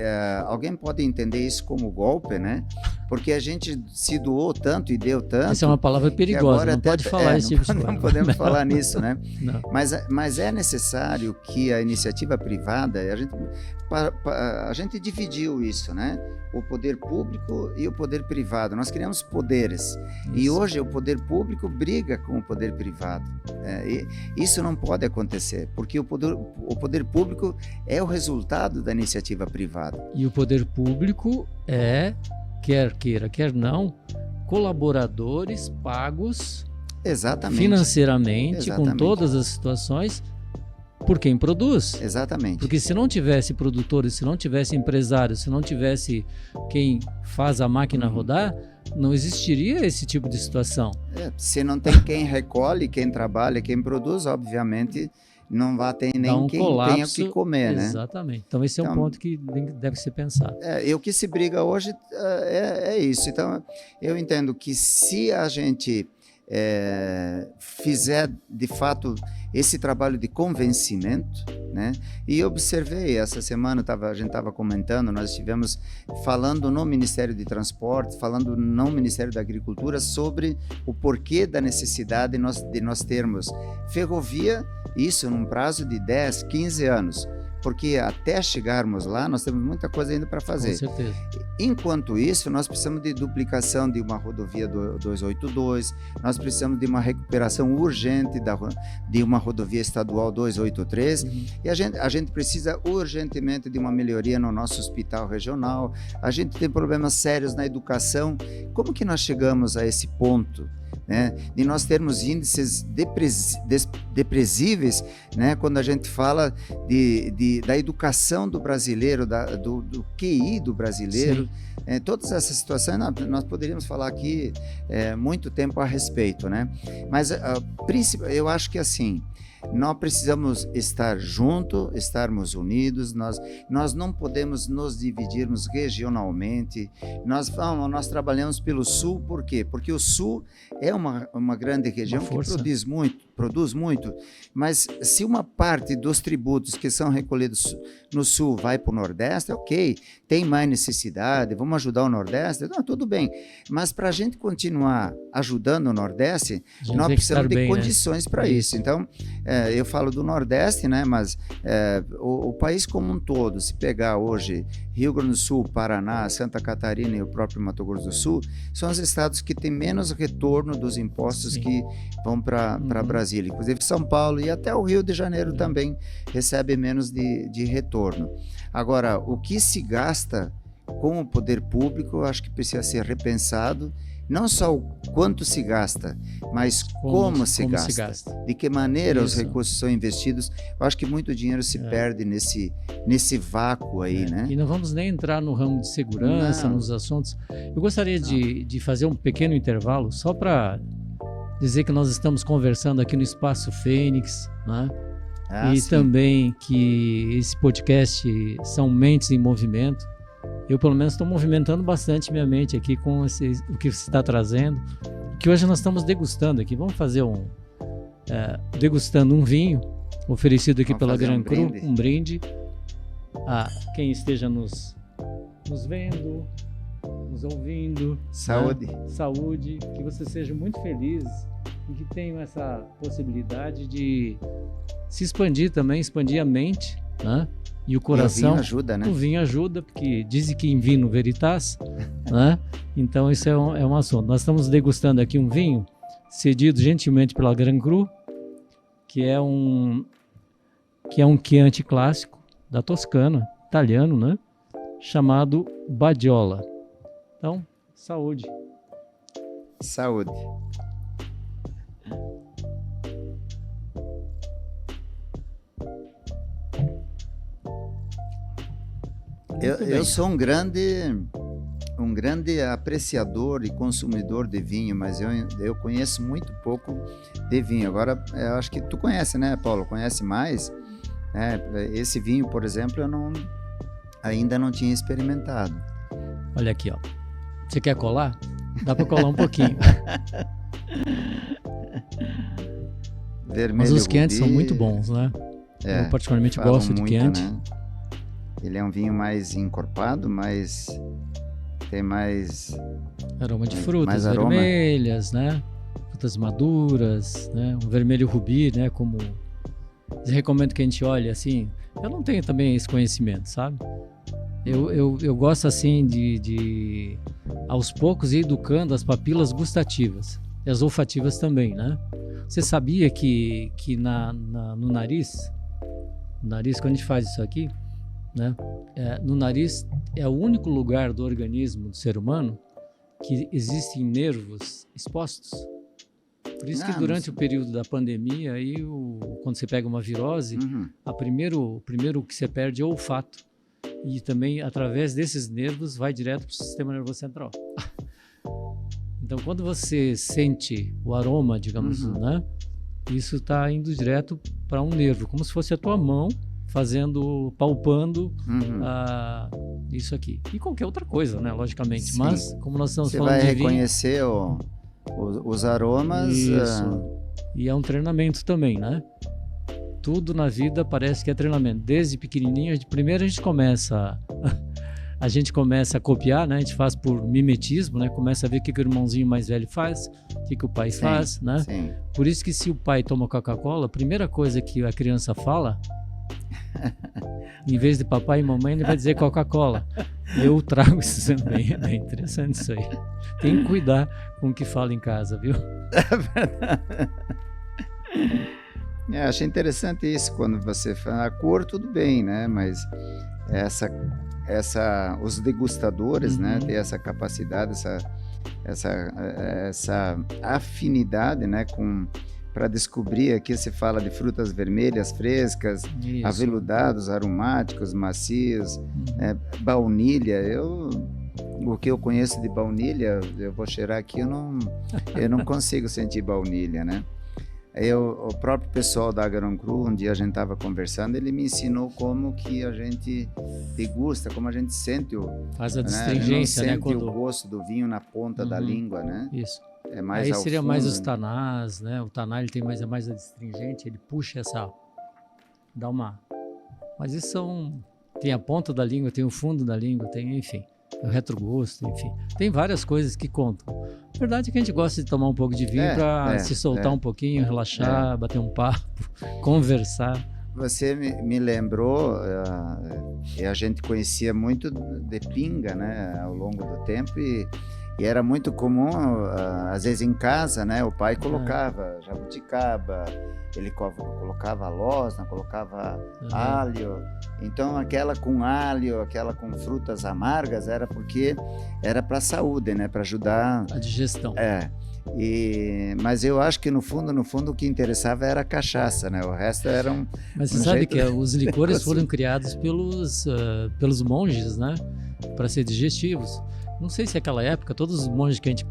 alguém pode entender isso como golpe, né? Porque a gente se doou tanto e deu tanto. Essa é uma palavra perigosa, não pode falar esse tipo de coisa. Não podemos falar nisso, né? Mas é necessário que a iniciativa privada, a gente dividiu isso, né? O poder público e o poder privado. Nós criamos poderes. E hoje o poder público briga com o poder privado. Isso não pode acontecer, porque o poder público é o resultado da iniciativa privada. E o poder público quer queira, quer não, colaboradores pagos financeiramente, com todas as situações, por quem produz. Exatamente. Porque se não tivesse produtores, se não tivesse empresários, se não tivesse quem faz a máquina rodar, não existiria esse tipo de situação. Se não tem quem recolhe, quem trabalha, quem produz, obviamente não vai ter nem quem tenha o que comer, né? Exatamente. Então esse é um ponto que deve ser pensado. E o que se briga hoje é isso. Então eu entendo que se a gente fizer de fato esse trabalho de convencimento, né? E observei essa semana, a gente estava comentando, nós estivemos falando no Ministério de Transportes, falando no Ministério da Agricultura sobre o porquê da necessidade de nós termos ferrovia, isso num prazo de 10, 15 anos. Porque até chegarmos lá, nós temos muita coisa ainda para fazer. Com certeza. Enquanto isso, nós precisamos de duplicação de uma rodovia 282, nós precisamos de uma recuperação urgente de uma rodovia estadual 283, e a gente precisa urgentemente de uma melhoria no nosso hospital regional, a gente tem problemas sérios na educação. Como que nós chegamos a esse ponto? né? De nós termos índices depressíveis, né? Quando a gente fala da educação do brasileiro, do QI do brasileiro, todas essas situações nós poderíamos falar aqui muito tempo a respeito, né? Mas eu acho que assim, nós precisamos estar juntos, estarmos unidos, nós não podemos nos dividirmos regionalmente. Nós trabalhamos pelo Sul, por quê? Porque o Sul é uma grande região que produz muito, mas se uma parte dos tributos que são recolhidos no Sul vai para o Nordeste, ok, tem mais necessidade, vamos ajudar o Nordeste, não, tudo bem, mas para a gente continuar ajudando o Nordeste, nós precisamos de condições para isso. Então, eu falo do Nordeste, né, mas o país como um todo, se pegar hoje Rio Grande do Sul, Paraná, Santa Catarina e o próprio Mato Grosso do Sul, são os estados que têm menos retorno dos impostos que vão para Brasília. Inclusive São Paulo e até o Rio de Janeiro também recebe menos de retorno. Agora, o que se gasta com o poder público, eu acho que precisa ser repensado, não só o quanto se gasta, mas como se gasta. De que maneira os recursos são investidos. Eu acho que muito dinheiro se perde nesse vácuo aí, né? E não vamos nem entrar no ramo de segurança, nos assuntos. Eu gostaria de fazer um pequeno intervalo só para dizer que nós estamos conversando aqui no Espaço Fênix, né? Também que esse podcast são Mentes em Movimento. Eu, pelo menos, estou movimentando bastante minha mente aqui com o que você está trazendo, que hoje nós estamos degustando aqui. Vamos fazer degustando um vinho oferecido aqui pela Gran Cru, um brinde a quem esteja nos vendo, nos ouvindo. Saúde. Né? Saúde, que você seja muito feliz e que tenha essa possibilidade de se expandir também, expandir a mente, né? E o coração. E o vinho ajuda, né? O vinho ajuda, porque dizem que in vino veritas, né? Então isso é um assunto. Nós estamos degustando aqui um vinho cedido gentilmente pela Gran Cru, que é um Chianti clássico da Toscana, italiano, né? Chamado Badiola. Então, saúde. Saúde. Eu sou um grande apreciador e consumidor de vinho, mas eu conheço muito pouco de vinho. Agora, eu acho que tu conhece, né, Paulo? Conhece mais? Esse vinho, por exemplo, ainda não tinha experimentado. Olha aqui, ó. Você quer colar? Dá para colar um pouquinho. Vermelho, mas os Chianti são muito bons, né? Eu particularmente gosto de Chianti. Né? Ele é um vinho mais encorpado, tem mais aroma de frutas vermelhas, né? Frutas maduras, né? Um vermelho rubi, né? Como eu recomendo que a gente olhe assim. Eu não tenho também esse conhecimento, sabe? Eu gosto assim de aos poucos ir educando as papilas gustativas e as olfativas também, né? Você sabia que no nariz, quando a gente faz isso aqui, né? No nariz é o único lugar do organismo do ser humano que existem nervos expostos. Por isso que durante o período da pandemia, aí quando você pega uma virose, o primeiro que você perde é o olfato. E também, através desses nervos, vai direto para o sistema nervoso central. Então, quando você sente o aroma, digamos, né? Isso está indo direto para um nervo, como se fosse a tua mão palpando isso aqui. E qualquer outra coisa, né? Logicamente. Sim. Mas, como nós estamos falando de vinho... Você vai reconhecer os aromas... Isso. E é um treinamento também, né? Tudo na vida parece que é treinamento. Desde pequenininho, primeiro a gente começa a copiar, né? A gente faz por mimetismo, né? Começa a ver o que o irmãozinho mais velho faz, o que o pai faz, né? Sim. Por isso que se o pai toma Coca-Cola, a primeira coisa que a criança fala, em vez de papai e mamãe, ele vai dizer Coca-Cola. Eu trago isso também. É bem interessante isso aí. Tem que cuidar com o que fala em casa, viu? É verdade. Achei interessante isso, quando você fala a cor, tudo bem, né? Mas os degustadores, né? Ter essa capacidade, essa afinidade, né, para descobrir. Aqui se fala de frutas vermelhas frescas, Isso. aveludados, aromáticos, macios, baunilha. O que eu conheço de baunilha, eu vou cheirar aqui, eu não consigo sentir baunilha, né? O próprio pessoal da Agaroncru, um dia a gente estava conversando, ele me ensinou como que a gente degusta, como a gente sente faz a distringência, né? Sente o gosto do vinho na ponta da língua, né? Isso. É mais aí ao seria fundo, mais os tanás, né? O taná ele tem mais a distringente, ele puxa dá uma... Mas isso tem a ponta da língua, tem o fundo da língua, tem, enfim, o retrogosto, enfim. Tem várias coisas que contam. A verdade é que a gente gosta de tomar um pouco de vinho para se soltar um pouquinho, relaxar, bater um papo, conversar. Você me lembrou, e a gente conhecia muito de pinga, né, ao longo do tempo, e era muito comum, às vezes em casa, né, o pai colocava jabuticaba, ele colocava losna, colocava alho. Então aquela com alho, aquela com frutas amargas, era porque era para a saúde, né, para ajudar a digestão. Mas eu acho que no fundo o que interessava era a cachaça, né? O resto era Mas você sabe que os licores foram criados pelos monges, né? Para ser digestivos. Não sei se naquela época todos os monges que a gente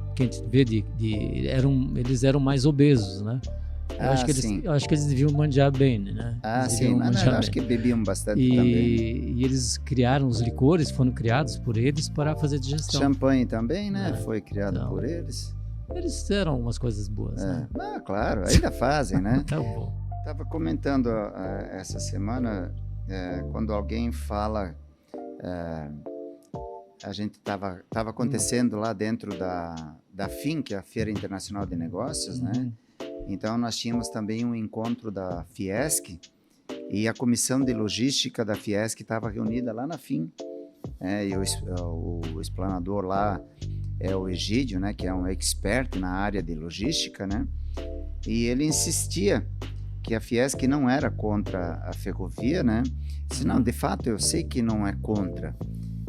vê eles eram mais obesos, né? Eu acho que eles deviam manjar bem, né? Acho que bebiam bastante também. E eles criaram os licores, foram criados por eles para fazer digestão. Champanhe também, né? Foi criado por eles. Eles fizeram umas coisas boas, né? Claro, ainda fazem, né? Tá bom. Estava comentando essa semana, quando alguém fala, a gente estava acontecendo lá dentro da FIN, que é a Feira Internacional de Negócios, né? Então nós tínhamos também um encontro da Fiesc, e a comissão de logística da Fiesc estava reunida lá na FIN, e o explanador lá é o Egídio, né, que é um expert na área de logística, né, e ele insistia que a Fiesc não era contra a ferrovia, né, senão, de fato, eu sei que não é contra,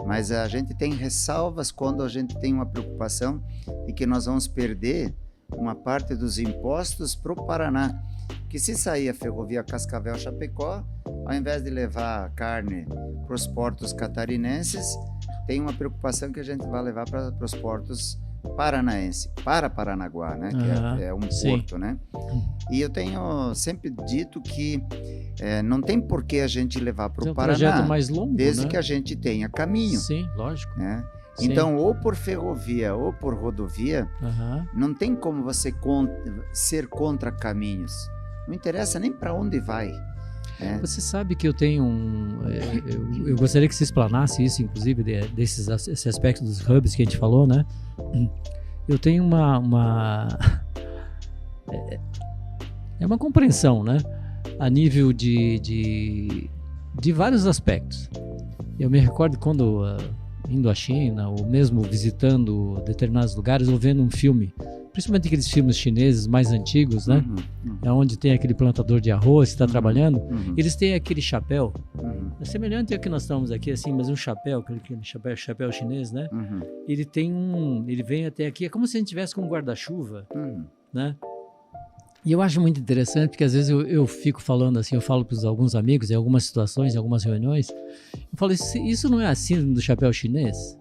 mas a gente tem ressalvas quando a gente tem uma preocupação de que nós vamos perder uma parte dos impostos para o Paraná, que se sair a ferrovia Cascavel-Chapecó, ao invés de levar carne para os portos catarinenses, tem uma preocupação que a gente vai levar para os portos paranaenses, para Paranaguá, né? Que é um porto, né? E eu tenho sempre dito que não tem por que a gente levar para o Paraná, projeto mais longo, desde né? que a gente tenha caminho. Sim, lógico. Né? Então, ou por ferrovia ou por rodovia, não tem como você ser contra caminhos. Não interessa nem para onde vai. Você sabe que eu tenho eu gostaria que você explanasse isso, inclusive, esse aspecto dos hubs que a gente falou, né? Eu tenho uma compreensão, né? A nível de vários aspectos. Eu me recordo quando indo à China, ou mesmo visitando determinados lugares, ou vendo um filme, principalmente aqueles filmes chineses mais antigos, né? É onde tem aquele plantador de arroz que está trabalhando, eles têm aquele chapéu, é semelhante ao que nós estamos aqui, assim, mas um chapéu, aquele chapéu chinês, né? Ele vem até aqui, é como se a gente tivesse com um guarda-chuva, né? E eu acho muito interessante, porque às vezes eu fico falando assim, eu falo para alguns amigos, em algumas situações, em algumas reuniões, eu falo, isso não é a síndrome do chapéu chinês?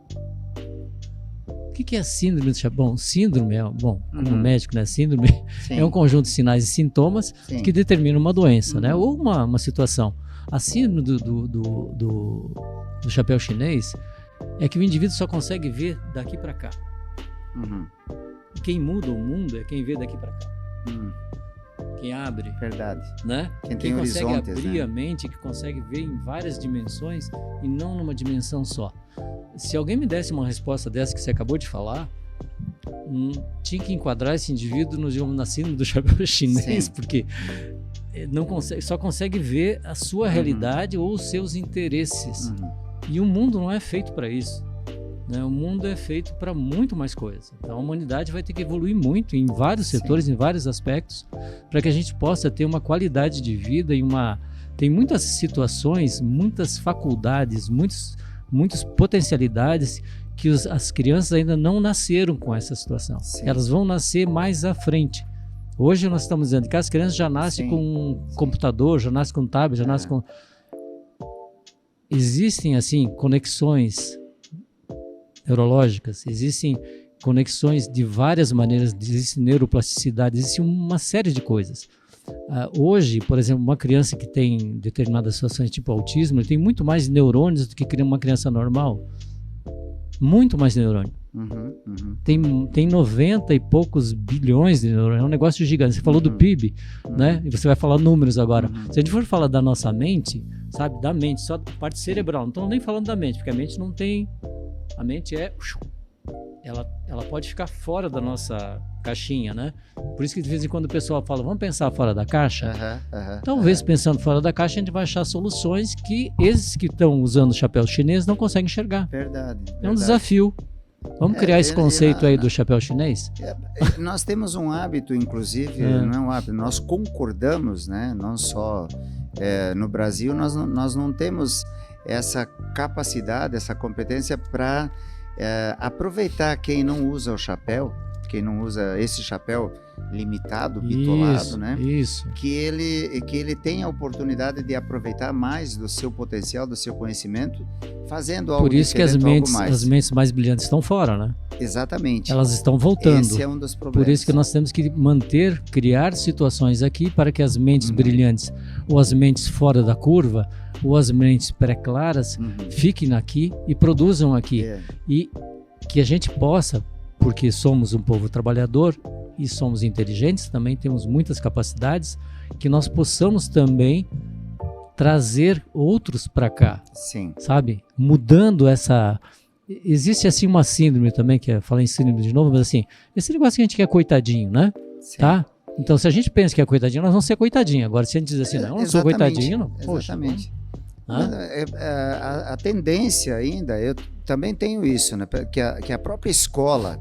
O que é a síndrome do chapéu? Bom, síndrome como médico, né? Síndrome é um conjunto de sinais e sintomas que determinam uma doença, né? Ou uma situação. A síndrome do chapéu chinês é que o indivíduo só consegue ver daqui para cá. Quem muda o mundo é quem vê daqui para cá. Quem abre. Verdade. Né? Quem consegue abrir a mente, que consegue ver em várias dimensões e não numa dimensão só. Se alguém me desse uma resposta dessa que você acabou de falar, tinha que enquadrar esse indivíduo na síndrome do chapéu chinês, porque só consegue ver a sua realidade ou os seus interesses. E o mundo não é feito para isso. Né? O mundo é feito para muito mais coisas. Então a humanidade vai ter que evoluir muito em vários setores, em vários aspectos, para que a gente possa ter uma qualidade de vida tem muitas situações, muitas faculdades, muitas potencialidades que as crianças ainda não nasceram com essa situação. Sim. Elas vão nascer mais à frente. Hoje nós estamos dizendo que as crianças já nascem com um computador, já nascem com um tablet, já nascem com... Existem, assim, conexões neurológicas, existem conexões de várias maneiras, existe neuroplasticidade, existe uma série de coisas. Hoje, por exemplo, uma criança que tem determinadas situações tipo autismo, ele tem muito mais neurônios do que uma criança normal. Muito mais neurônio. Tem 90 e poucos bilhões de neurônios, é um negócio gigante. Você falou do PIB, né? E você vai falar números agora. Se a gente for falar da nossa mente, sabe, da mente, só da parte cerebral, não estamos nem falando da mente, porque a mente não tem... A mente ela pode ficar fora da nossa caixinha, né? Por isso que de vez em quando o pessoal fala, vamos pensar fora da caixa? Talvez pensando fora da caixa a gente vai achar soluções que esses que estão usando o chapéu chinês não conseguem enxergar. Verdade. É um desafio. Vamos criar esse conceito aí do chapéu chinês? Nós temos um hábito, inclusive, não é um hábito, nós concordamos, né? Não só no Brasil, nós não temos essa capacidade, essa competência para aproveitar quem não usa o chapéu, quem não usa esse chapéu limitado, bitolado, né? Isso. Que ele tenha a oportunidade de aproveitar mais do seu potencial, do seu conhecimento, fazendo algo diferente. Por isso que as mentes mais brilhantes estão fora, né? Exatamente. Elas estão voltando. Esse é um dos problemas. Por isso que nós temos que criar situações aqui para que as mentes brilhantes, ou as mentes fora da curva, ou as mentes pré-claras, fiquem aqui e produzam aqui. E que a gente possa, porque somos um povo trabalhador e somos inteligentes, também temos muitas capacidades, que nós possamos também trazer outros para cá. Sim. Sabe? Mudando essa... Existe assim uma síndrome também, que falar em síndrome de novo, mas assim, esse negócio que a gente quer coitadinho, né? Sim. Tá? Então, se a gente pensa que é coitadinho, nós vamos ser coitadinho. Agora, se a gente diz assim, não, eu não sou coitadinho, não. Poxa, exatamente. A tendência ainda, eu também tenho isso, né? Que a própria escola,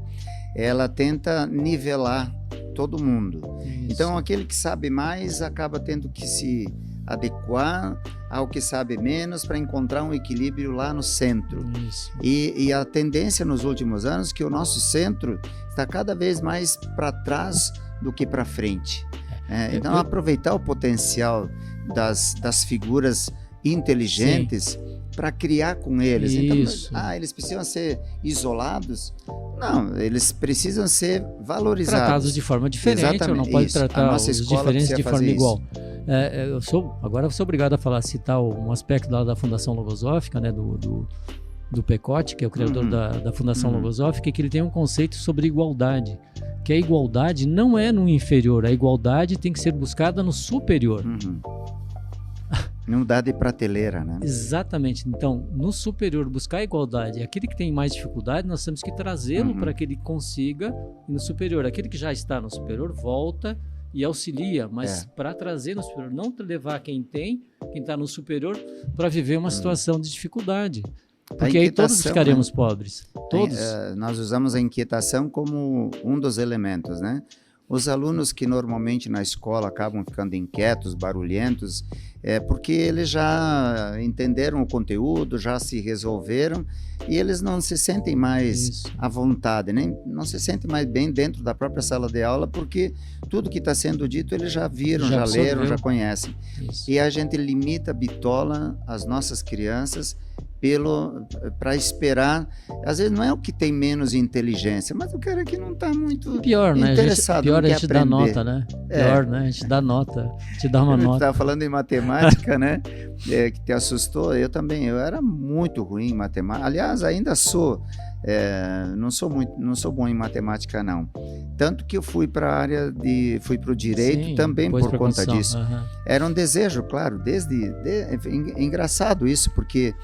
ela tenta nivelar todo mundo. Isso. Então, aquele que sabe mais acaba tendo que se adequar ao que sabe menos para encontrar um equilíbrio lá no centro. Isso. E a tendência nos últimos anos é que o nosso centro está cada vez mais para trás do que para frente. Então, aproveitar o potencial das figuras inteligentes para criar com eles. Isso. Então, eles precisam ser isolados? Não, eles precisam ser valorizados. Tratados de forma diferente, exatamente, ou não pode tratar os diferentes de forma igual. Agora eu sou obrigado a citar um aspecto da Fundação Logosófica, né, do Pecote, que é o criador da Fundação Logosófica, que ele tem um conceito sobre igualdade, que a igualdade não é no inferior, a igualdade tem que ser buscada no superior. Não dá de prateleira, né? Exatamente. Então, no superior, buscar a igualdade. Aquele que tem mais dificuldade, nós temos que trazê-lo para que ele consiga ir no superior. Aquele que já está no superior, volta e auxilia, mas para trazer no superior, não levar quem está no superior, para viver uma situação de dificuldade. Porque aí todos ficaremos pobres. Todos. Nós usamos a inquietação como um dos elementos, né? Os alunos que normalmente na escola acabam ficando inquietos, barulhentos, porque eles já entenderam o conteúdo, já se resolveram e eles não se sentem mais à vontade, nem não se sentem mais bem dentro da própria sala de aula, porque tudo que está sendo dito eles já viram, já leram, já conhecem. E a gente limita, bitola as nossas crianças para esperar. Às vezes não é o que tem menos inteligência, mas o cara que não está muito interessado. Pior a gente dá nota, né? Pior, né? A gente dá nota, te dá uma nota. Você estava falando em matemática, né? Que te assustou. Eu também, eu era muito ruim em matemática. Aliás, ainda sou. Não sou bom em matemática, não. Tanto que eu fui para a área fui para o direito também por conta disso. Era um desejo, claro, engraçado isso, porque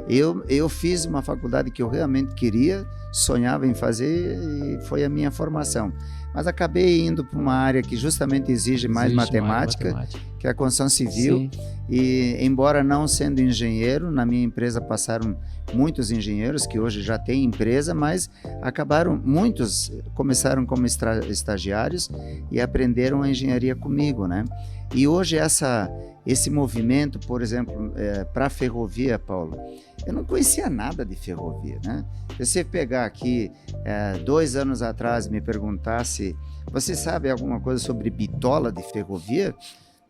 eu fiz uma faculdade que eu realmente queria, sonhava em fazer e foi a minha formação. Mas acabei indo para uma área que justamente exige mais matemática, que é a construção civil. E embora não sendo engenheiro, na minha empresa passaram muitos engenheiros que hoje já têm empresa, mas muitos começaram como estagiários e aprenderam a engenharia comigo, né? E hoje esse movimento, por exemplo, para a ferrovia, Paulo, eu não conhecia nada de ferrovia, né? Se você pegar aqui, 2 anos atrás, me perguntasse, você sabe alguma coisa sobre bitola de ferrovia?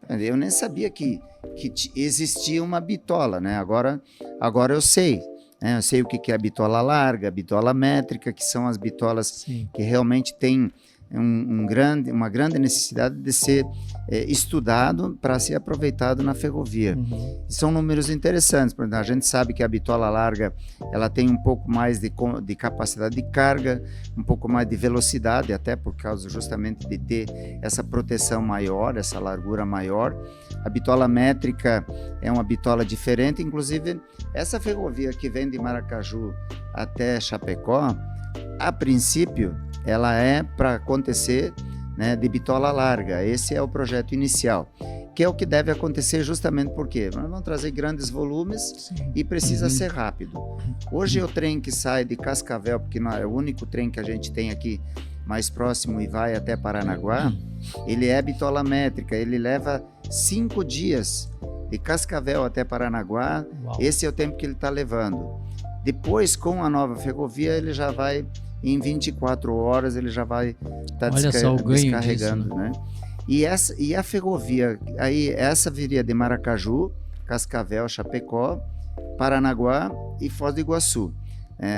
Eu nem sabia que existia uma bitola, né? Agora eu sei. Eu sei o que é a bitola larga, a bitola métrica, que são as bitolas Sim. que realmente têm uma grande necessidade de ser estudado para ser aproveitado na ferrovia. São números interessantes. Por exemplo, a gente sabe que a bitola larga ela tem um pouco mais de capacidade de carga, um pouco mais de velocidade, até por causa justamente de ter essa proteção maior, essa largura maior. A bitola métrica é uma bitola diferente, inclusive essa ferrovia que vem de Maracaju até Chapecó, a princípio, ela é para acontecer, né, de bitola larga. Esse é o projeto inicial, que é o que deve acontecer justamente porque nós vamos trazer grandes volumes. Sim. E precisa ser rápido. Hoje o trem que sai de Cascavel, porque não é o único trem que a gente tem aqui mais próximo e vai até Paranaguá, ele é bitola métrica, ele leva 5 dias de Cascavel até Paranaguá. Uau. Esse é o tempo que ele está levando. Depois, com a nova ferrovia, ele já vai, em 24 horas, ele já vai estar descarregando, disso, né? E a ferrovia, aí essa viria de Maracaju, Cascavel, Chapecó, Paranaguá e Foz do Iguaçu.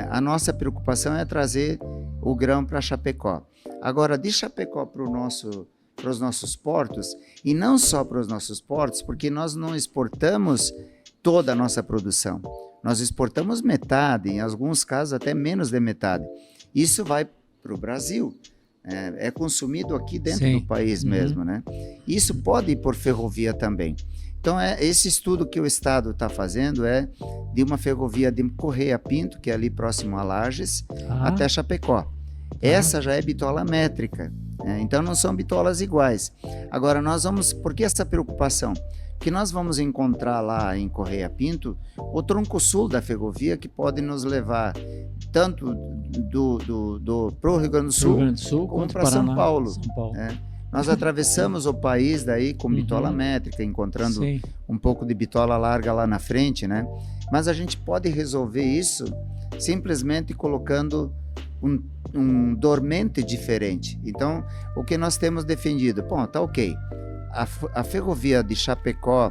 A nossa preocupação é trazer o grão para Chapecó. Agora, de Chapecó para os nossos portos, e não só para os nossos portos, porque nós não exportamos toda a nossa produção. Nós exportamos metade, em alguns casos até menos de metade. Isso vai para o Brasil, é consumido aqui dentro Sim. do país mesmo, né? Isso pode ir por ferrovia também. Então, esse estudo que o Estado está fazendo é de uma ferrovia de Correia Pinto, que é ali próximo a Lages, até Chapecó. Essa já é bitola métrica, então não são bitolas iguais. Agora, por que essa preocupação? Que nós vamos encontrar lá em Correia Pinto o tronco sul da ferrovia, que pode nos levar tanto para o Rio Grande do Sul como para São Paulo. Nós atravessamos o país daí com bitola métrica, encontrando Sim. um pouco de bitola larga lá na frente, né? Mas a gente pode resolver isso simplesmente colocando um dormente diferente. Então, o que nós temos defendido? Bom, tá ok. A ferrovia de Chapecó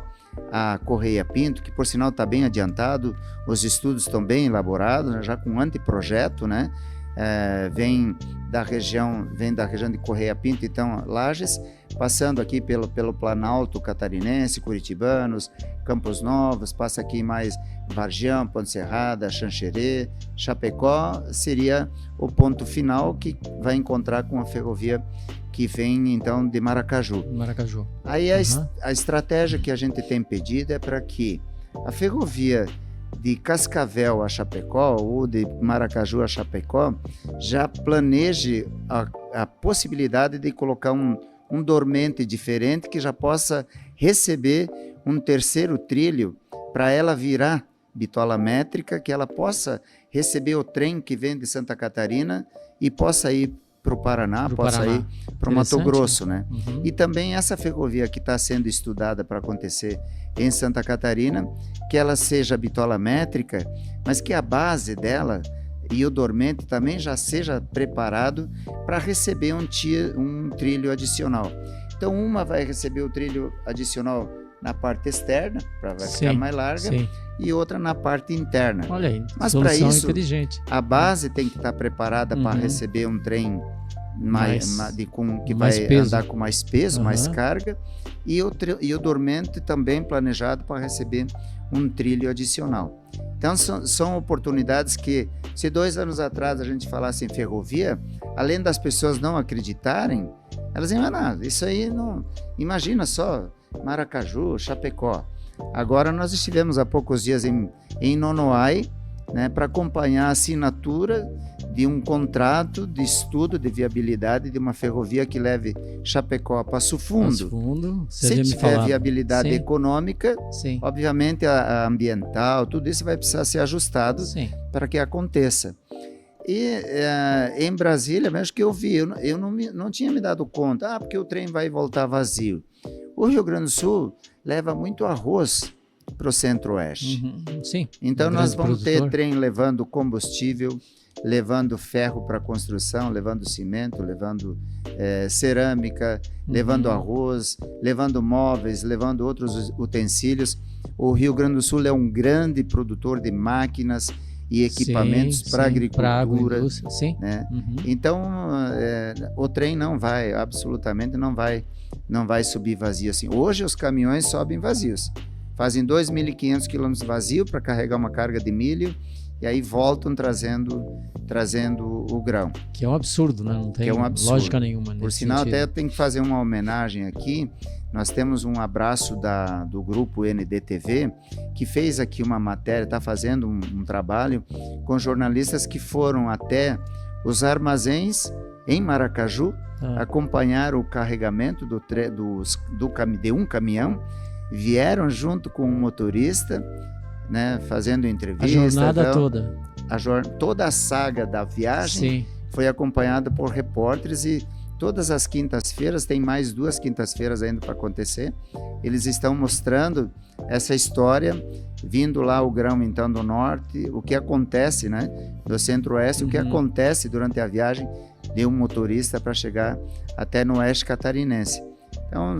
a Correia Pinto, que por sinal está bem adiantado, os estudos estão bem elaborados, né, já com anteprojeto, né? Vem da região de Correia Pinto, então Lages, passando aqui pelo Planalto Catarinense, Curitibanos, Campos Novos, passa aqui mais Vargião, Ponte Serrada, Xanxerê, Chapecó, seria o ponto final que vai encontrar com a ferrovia que vem então de Maracaju. Aí a estratégia que a gente tem pedido é para que a ferrovia de Cascavel a Chapecó ou de Maracaju a Chapecó já planeje a possibilidade de colocar um dormente diferente que já possa receber um terceiro trilho para ela virar bitola métrica, que ela possa receber o trem que vem de Santa Catarina e possa ir para o Paraná, possa ir para o Mato Grosso, né? E também essa ferrovia que está sendo estudada para acontecer em Santa Catarina, que ela seja bitola métrica, mas que a base dela e o dormente também já seja preparado para receber um trilho adicional. Então, uma vai receber o trilho adicional na parte externa, para ficar mais larga, e outra na parte interna. Olha aí, mas para isso, inteligente. A base tem que estar preparada para receber um trem que vai andar com mais peso, mais carga, e o dormente também planejado para receber um trilho adicional. Então são oportunidades que, se 2 anos atrás a gente falasse em ferrovia, além das pessoas não acreditarem, elas iam, isso aí não... Imagina só, Maracaju, Chapecó. Agora nós estivemos há poucos dias em Nonoai, né, para acompanhar a assinatura de um contrato de estudo de viabilidade de uma ferrovia que leve Chapecó a Passo Fundo. Se tiver viabilidade econômica, obviamente a ambiental, tudo isso vai precisar ser ajustado para que aconteça. E em Brasília, mesmo que eu vi, eu não tinha me dado conta, porque o trem vai voltar vazio. O Rio Grande do Sul leva muito arroz para o Centro-Oeste. Sim. Então nós vamos ter trem levando combustível, levando ferro para construção, levando cimento, levando cerâmica, levando arroz, levando móveis, levando outros utensílios. O Rio Grande do Sul é um grande produtor de máquinas e equipamentos para agricultura. Né? Então o trem absolutamente não vai subir vazio assim. Hoje os caminhões sobem vazios. Fazem 2.500 quilômetros vazio para carregar uma carga de milho e aí voltam trazendo o grão. Que é um absurdo, né? Não tem lógica nenhuma. Por sinal, até eu tenho que fazer uma homenagem aqui. Nós temos um abraço do grupo NDTV, que fez aqui uma matéria, está fazendo um trabalho com jornalistas que foram até os armazéns em Maracaju, acompanhar o carregamento de um caminhão, vieram junto com um motorista, né, fazendo entrevista. A jornada toda. Toda a saga da viagem foi acompanhada por repórteres e todas as quintas-feiras, tem mais 2 quintas-feiras ainda para acontecer, eles estão mostrando essa história, vindo lá o grão então do norte, o que acontece, né, do Centro-Oeste, o que acontece durante a viagem de um motorista para chegar até no Oeste Catarinense. Então,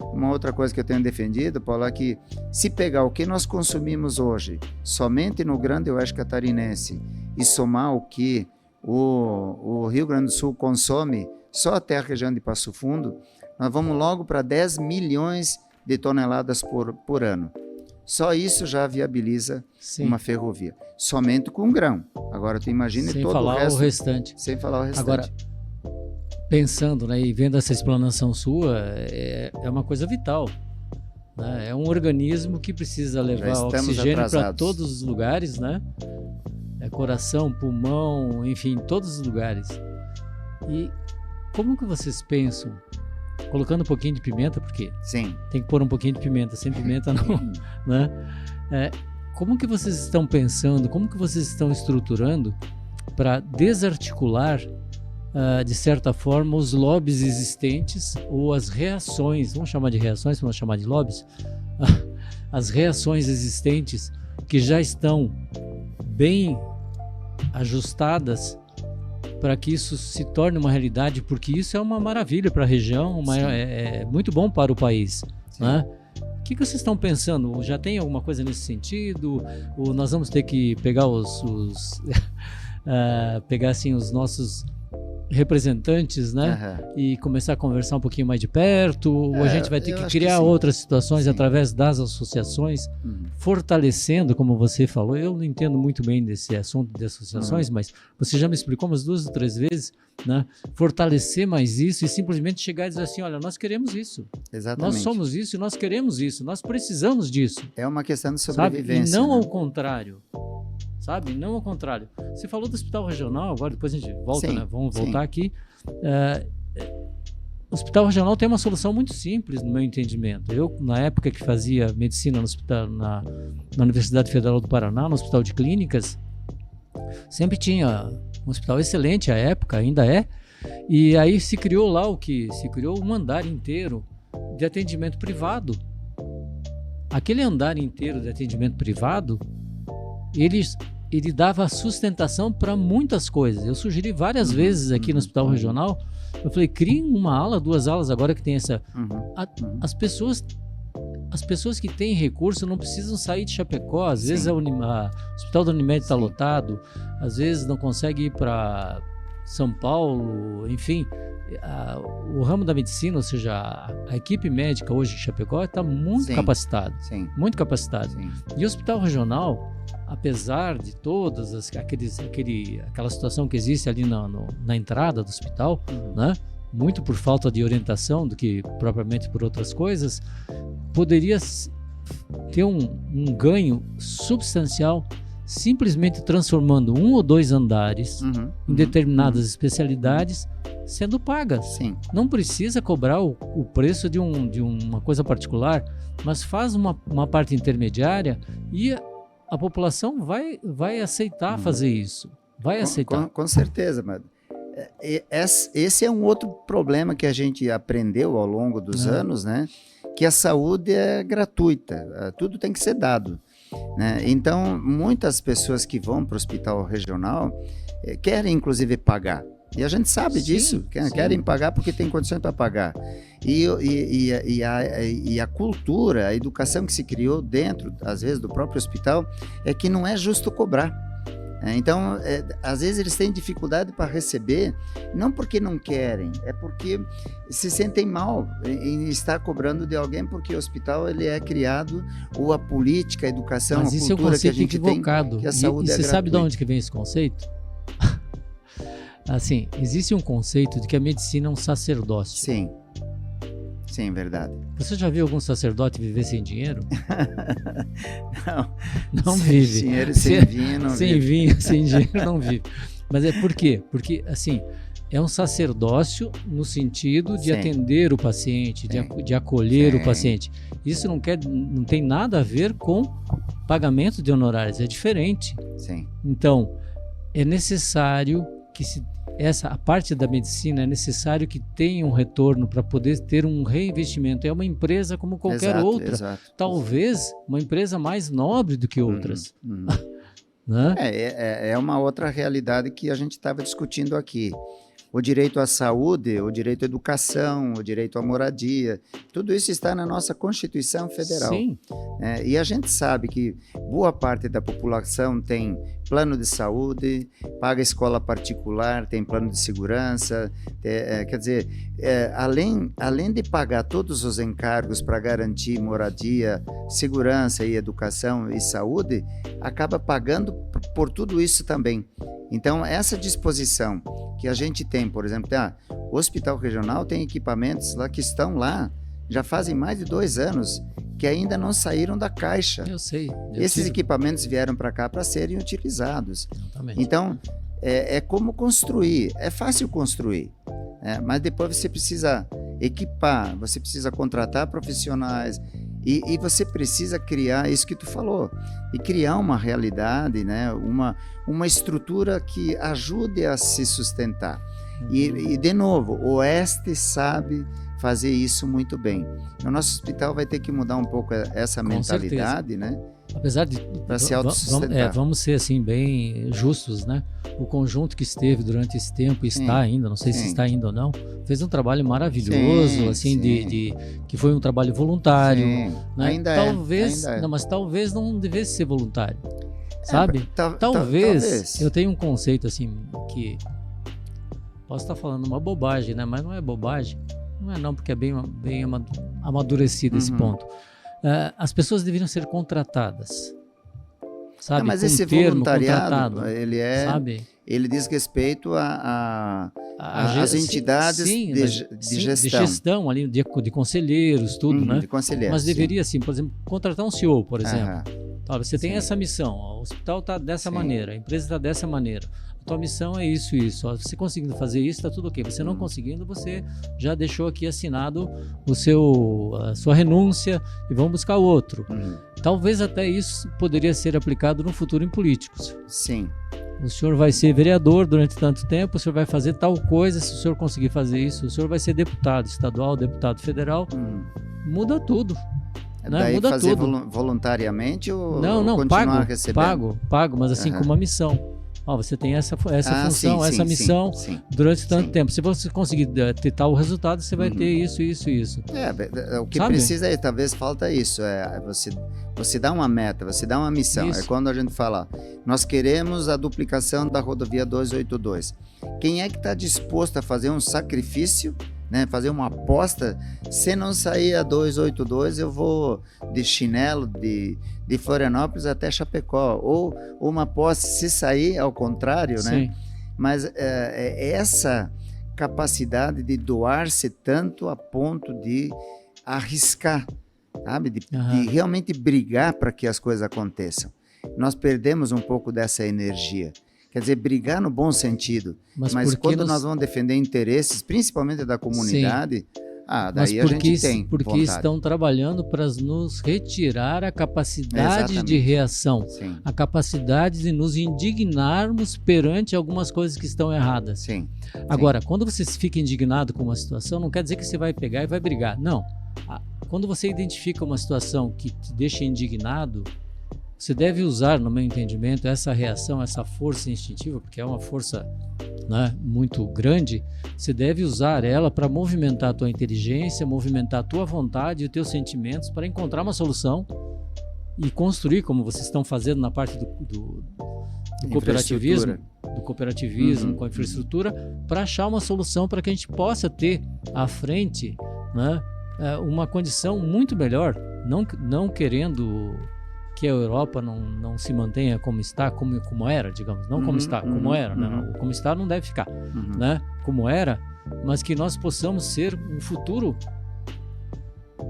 uma outra coisa que eu tenho defendido, Paulo, é que se pegar o que nós consumimos hoje, somente no Grande Oeste Catarinense, e somar o que o Rio Grande do Sul consome só até a região de Passo Fundo, nós vamos logo para 10 milhões de toneladas por ano. Só isso já viabiliza uma ferrovia. Somente com grão. Agora, tu imagine todo o restante. Sem falar o restante. Agora, pensando, né, e vendo essa explanação sua, é uma coisa vital. Né? É um organismo que precisa levar oxigênio para todos os lugares, né? Coração, pulmão, enfim, todos os lugares. E como que vocês pensam, colocando um pouquinho de pimenta, porque tem que pôr um pouquinho de pimenta, sem pimenta não, né? Como que vocês estão pensando, como que vocês estão estruturando para desarticular de certa forma, os lobbies existentes ou as reações, vamos chamar de reações, vamos chamar de lobbies, as reações existentes que já estão bem ajustadas para que isso se torne uma realidade, porque isso é uma maravilha para a região, é muito bom para o país, né? O que vocês estão pensando? Já tem alguma coisa nesse sentido? Ou nós vamos ter que pegar pegar assim os nossos representantes, né? E começar a conversar um pouquinho mais de perto, ou a gente vai ter que criar outras situações através das associações, fortalecendo, como você falou. Eu não entendo muito bem desse assunto de associações, mas você já me explicou umas 2 ou 3 vezes, né? Fortalecer mais isso e simplesmente chegar e dizer assim, olha, nós queremos isso. Exatamente. Nós somos isso e nós queremos isso, nós precisamos disso. É uma questão de sobrevivência. Sabe? E não ao contrário. Sabe? Não ao contrário. Você falou do hospital regional, agora depois a gente volta, né? Vamos voltar aqui. O hospital regional tem uma solução muito simples, no meu entendimento. Eu, na época que fazia medicina no hospital, na Universidade Federal do Paraná, no Hospital de Clínicas, sempre tinha um hospital excelente à época, ainda é, e aí se criou lá se criou um andar inteiro de atendimento privado. Aquele andar inteiro de atendimento privado, ele dava sustentação para muias coisas. Eu sugeri várias vezes aqui no Hospital Regional, eu falei, criem uma ala, 2 alas agora que tem essa... As pessoas que têm recurso não precisam sair de Chapecó, às vezes o Hospital da Unimed está lotado, às vezes não consegue ir para São Paulo, enfim... o ramo da medicina, ou seja, a equipe médica hoje em Chapecó está muito capacitada, muito capacitada. E o hospital regional, apesar de todas aquela situação que existe ali na entrada do hospital, né, muito por falta de orientação do que propriamente por outras coisas, poderia ter um ganho substancial simplesmente transformando 1 ou 2 andares em determinadas especialidades sendo pagas. Não precisa cobrar o preço de uma coisa particular, mas faz uma parte intermediária e a população vai aceitar fazer isso. Vai aceitar. Com certeza, mas esse é um outro problema que a gente aprendeu ao longo dos anos, né? Que a saúde é gratuita, tudo tem que ser dado, né? Então, muitas pessoas que vão para o hospital regional querem, inclusive, pagar. E a gente sabe disso, querem pagar porque tem condições para pagar. E a cultura, a educação que se criou dentro, às vezes, do próprio hospital, é que não é justo cobrar. Então, às vezes eles têm dificuldade para receber, não porque não querem, é porque se sentem mal em estar cobrando de alguém, porque o hospital ele é criado, ou a política, a educação, mas a isso cultura é um que a conceito gente equivocado. tem, que a saúde e é você sabe de gratuita. onde que vem esse conceito? Assim, existe um conceito de que a medicina é um sacerdócio. Sim, verdade. Você já viu algum sacerdote viver sem dinheiro? Não sem vive. Dinheiro, sem vinho, não sem vive. vinho, sem dinheiro, não vive. Mas é por quê? Porque, assim, é um sacerdócio no sentido de atender o paciente, de acolher o paciente. Isso não tem nada a ver com pagamento de honorários, é diferente. Sim. Então, é necessário que a parte da medicina é necessário que tenha um retorno para poder ter um reinvestimento. É uma empresa como qualquer outra. Exato. Talvez uma empresa mais nobre do que outras. Né? É uma outra realidade que a gente estava discutindo aqui. O direito à saúde, o direito à educação, o direito à moradia, tudo isso está na nossa Constituição Federal. Sim. E a gente sabe que boa parte da população tem plano de saúde, paga escola particular, tem plano de segurança, quer dizer, além de pagar todos os encargos para garantir moradia, segurança e educação e saúde, acaba pagando por tudo isso também. Então, essa disposição que a gente tem, por exemplo, o Hospital Regional tem equipamentos lá que estão lá, já fazem mais de 2 anos, que ainda não saíram da caixa. Eu sei. Esses equipamentos vieram para cá para serem utilizados. Exatamente. Então, é como construir. É fácil construir, mas depois você precisa equipar, você precisa contratar profissionais e você precisa criar isso que tu falou, e criar uma realidade, né? Uma estrutura que ajude a se sustentar. E de novo, o Oeste sabe fazer isso muito bem. O nosso hospital vai ter que mudar um pouco essa mentalidade, né? Apesar de para se autossustentar. Vamos ser assim bem justos, né? O conjunto que esteve durante esse tempo e está ainda, não sei se está ainda ou não, fez um trabalho maravilhoso, que foi um trabalho voluntário, né? Talvez não devesse ser voluntário, sabe? Talvez eu tenho um conceito assim que posso estar falando uma bobagem, né? Mas não é bobagem, não, porque é bem amadurecido esse ponto. As pessoas deveriam ser contratadas, sabe? Mas esse voluntariado, ele diz respeito às entidades de gestão ali, de conselheiros, tudo, né? De conselheiros, mas deveria, assim, por exemplo, contratar um CEO, por exemplo. Você tem essa missão, o hospital está dessa maneira, a empresa está dessa maneira. Tua missão é isso. Você conseguindo fazer isso, está tudo ok. Você não conseguindo, você já deixou aqui assinado a sua renúncia e vamos buscar outro. Talvez até isso poderia ser aplicado no futuro em políticos. Sim. O senhor vai ser vereador durante tanto tempo, o senhor vai fazer tal coisa, se o senhor conseguir fazer isso, o senhor vai ser deputado estadual, deputado federal, muda tudo. Daí muda fazer tudo. Voluntariamente ou não, continuar recebendo? Pago, mas assim com uma missão. Você tem essa função, essa missão durante tanto tempo. Se você conseguir ter tal resultado, você vai ter isso. O que precisa talvez falta isso. Você dá uma meta, você dá uma missão. Isso. É quando a gente fala, nós queremos a duplicação da rodovia 282. Quem é que está disposto a fazer um sacrifício, né, fazer uma aposta? Se não sair a 282, eu vou de chinelo de Florianópolis até Chapecó, ou uma aposta se sair ao contrário, né? Mas essa capacidade de doar-se tanto a ponto de arriscar, sabe? De realmente brigar para que as coisas aconteçam. Nós perdemos um pouco dessa energia. Quer dizer, brigar no bom sentido. Mas quando nós vamos defender interesses, principalmente da comunidade, Daí mas a gente tem porque vontade. estão trabalhando para nos retirar a capacidade Exatamente. de reação, Sim, a capacidade de nos indignarmos perante algumas coisas que estão erradas. sim. Agora, quando você fica indignado com uma situação, não quer dizer que você vai pegar e vai brigar. Não. Quando você identifica uma situação que te deixa indignado, você deve usar, no meu entendimento, essa reação, essa força instintiva, porque é uma força, né, muito grande. Você deve usar ela para movimentar a tua inteligência, movimentar a tua vontade e os teus sentimentos para encontrar uma solução e construir, como vocês estão fazendo na parte do cooperativismo, com a infraestrutura, para achar uma solução para que a gente possa ter à frente, né, uma condição muito melhor, não querendo que a Europa não se mantenha como está, como era, digamos, não como está, como era, né? Como está não deve ficar, né? Como era, mas que nós possamos ser um futuro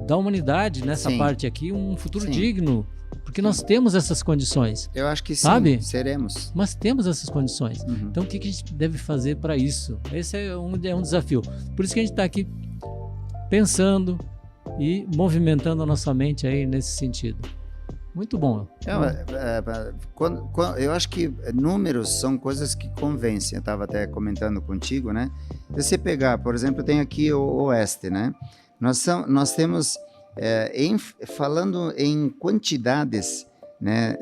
da humanidade nessa parte aqui, um futuro digno, porque nós temos essas condições. Eu acho que sim, sabe? Seremos. Mas temos essas condições. Então o que a gente deve fazer para isso? Esse é um desafio. Por isso que a gente está aqui pensando e movimentando a nossa mente aí nesse sentido. Muito bom. Eu acho que números são coisas que convencem. Eu estava até comentando contigo, né? Se você pegar, por exemplo, tem aqui o Oeste, né? Nós temos, falando em quantidades, né,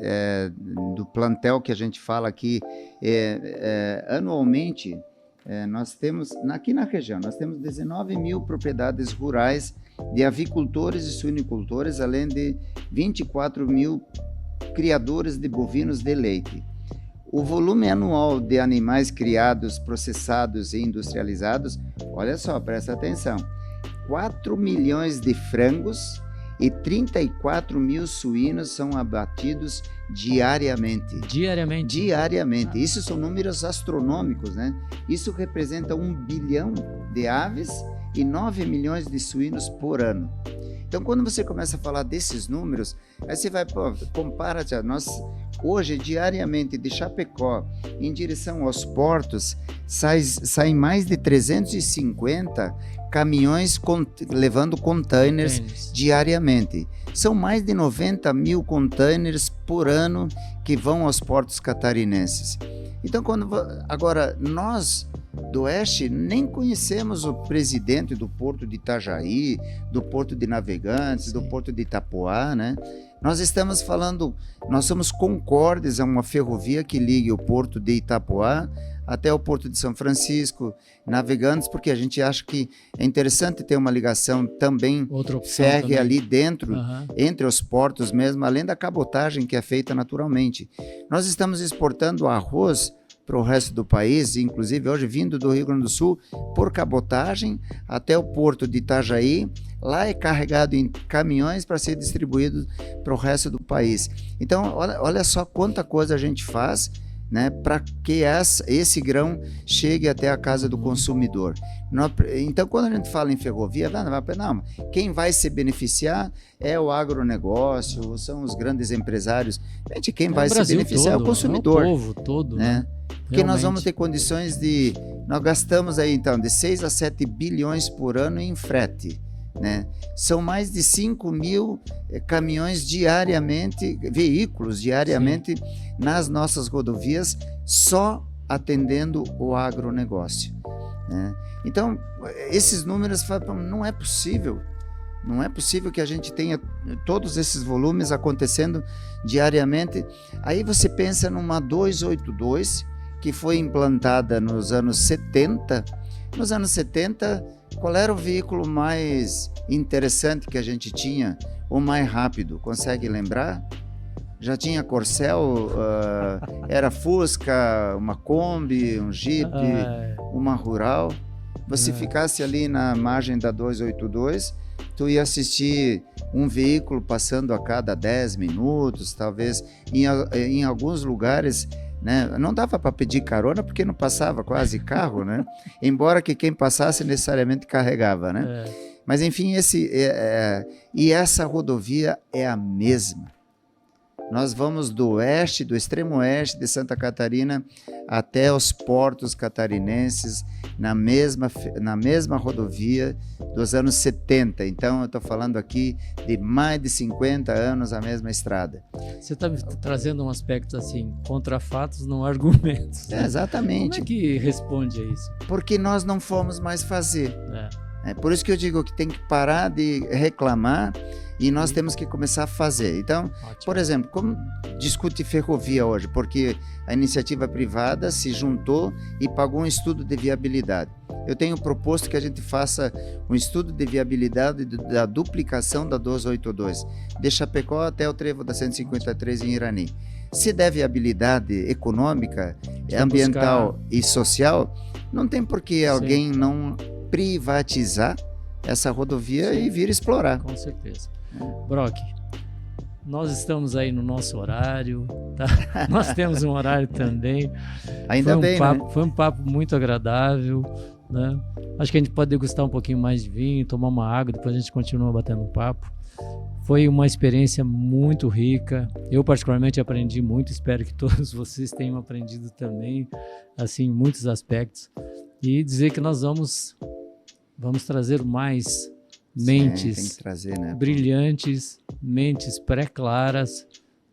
do plantel que a gente fala aqui, anualmente, nós temos, aqui na região, nós temos 19 mil propriedades rurais de avicultores e suinicultores, além de 24 mil criadores de bovinos de leite. O volume anual de animais criados, processados e industrializados, olha só, presta atenção, 4 milhões de frangos e 34 mil suínos são abatidos diariamente. Diariamente. Isso são números astronômicos, né? Isso representa 1 bilhão de aves e 9 milhões de suínos por ano. Então, quando você começa a falar desses números, aí você vai, compara, nós hoje, diariamente, de Chapecó, em direção aos portos, saem mais de 350 caminhões levando containers diariamente. São mais de 90 mil containers por ano que vão aos portos catarinenses. Então, agora, nós do Oeste nem conhecemos o presidente do Porto de Itajaí, do Porto de Navegantes, do Porto de Itapoá, né? Nós estamos falando, nós somos concordes a uma ferrovia que ligue o Porto de Itapoá até o Porto de São Francisco, Navegantes, porque a gente acha que é interessante ter uma ligação também férrea ali dentro, entre os portos mesmo, além da cabotagem que é feita naturalmente. Nós estamos exportando arroz para o resto do país, inclusive hoje vindo do Rio Grande do Sul, por cabotagem até o Porto de Itajaí, lá é carregado em caminhões para ser distribuído para o resto do país. Então, olha só quanta coisa a gente faz, né, para que esse grão chegue até a casa do consumidor. Então, quando a gente fala em ferrovia, não, quem vai se beneficiar é o agronegócio, são os grandes empresários. Gente, quem vai se beneficiar é o consumidor. É o povo todo, né? Porque nós vamos ter condições nós gastamos aí então de 6 a 7 bilhões por ano em frete, né? São mais de 5 mil caminhões diariamente, veículos diariamente nas nossas rodovias, só atendendo o agronegócio, né? Então, esses números falam, não é possível que a gente tenha todos esses volumes acontecendo diariamente. Aí você pensa numa 282, que foi implantada nos anos 70. Nos anos 70, qual era o veículo mais interessante que a gente tinha, ou mais rápido? Consegue lembrar? Já tinha Corcel, era Fusca, uma Kombi, um Jeep, uma Rural. Você ficasse ali na margem da 282, tu ia assistir um veículo passando a cada 10 minutos, talvez, em alguns lugares, né? Não dava para pedir carona porque não passava quase carro, né? Embora que quem passasse necessariamente carregava, né? Mas enfim, e essa rodovia é a mesma. Nós vamos do oeste, do extremo oeste de Santa Catarina até os portos catarinenses, na mesma rodovia dos anos 70. Então, eu estou falando aqui de mais de 50 anos a mesma estrada. Você está trazendo um aspecto assim, contra fatos, não argumentos. Né? Exatamente. Como é que responde a isso? Porque nós não fomos mais fazer. É por isso que eu digo que tem que parar de reclamar e nós temos que começar a fazer. Então, por exemplo, como discute ferrovia hoje? Porque a iniciativa privada se juntou e pagou um estudo de viabilidade. Eu tenho proposto que a gente faça um estudo de viabilidade da duplicação da 282, de Chapecó até o trevo da 153 em Irani. Se der viabilidade econômica, ambiental e social, não tem por que alguém não privatizar essa rodovia e vir explorar. Com certeza. Brock, nós estamos aí no nosso horário, tá? Nós temos um horário também. Ainda bem, né? Foi um papo muito agradável, né? Acho que a gente pode degustar um pouquinho mais de vinho, tomar uma água, depois a gente continua batendo um papo. Foi uma experiência muito rica. Eu particularmente aprendi muito, espero que todos vocês tenham aprendido também, assim, em muitos aspectos. E dizer que nós vamos trazer mais mentes tem que trazer, né? brilhantes, mentes pré-claras,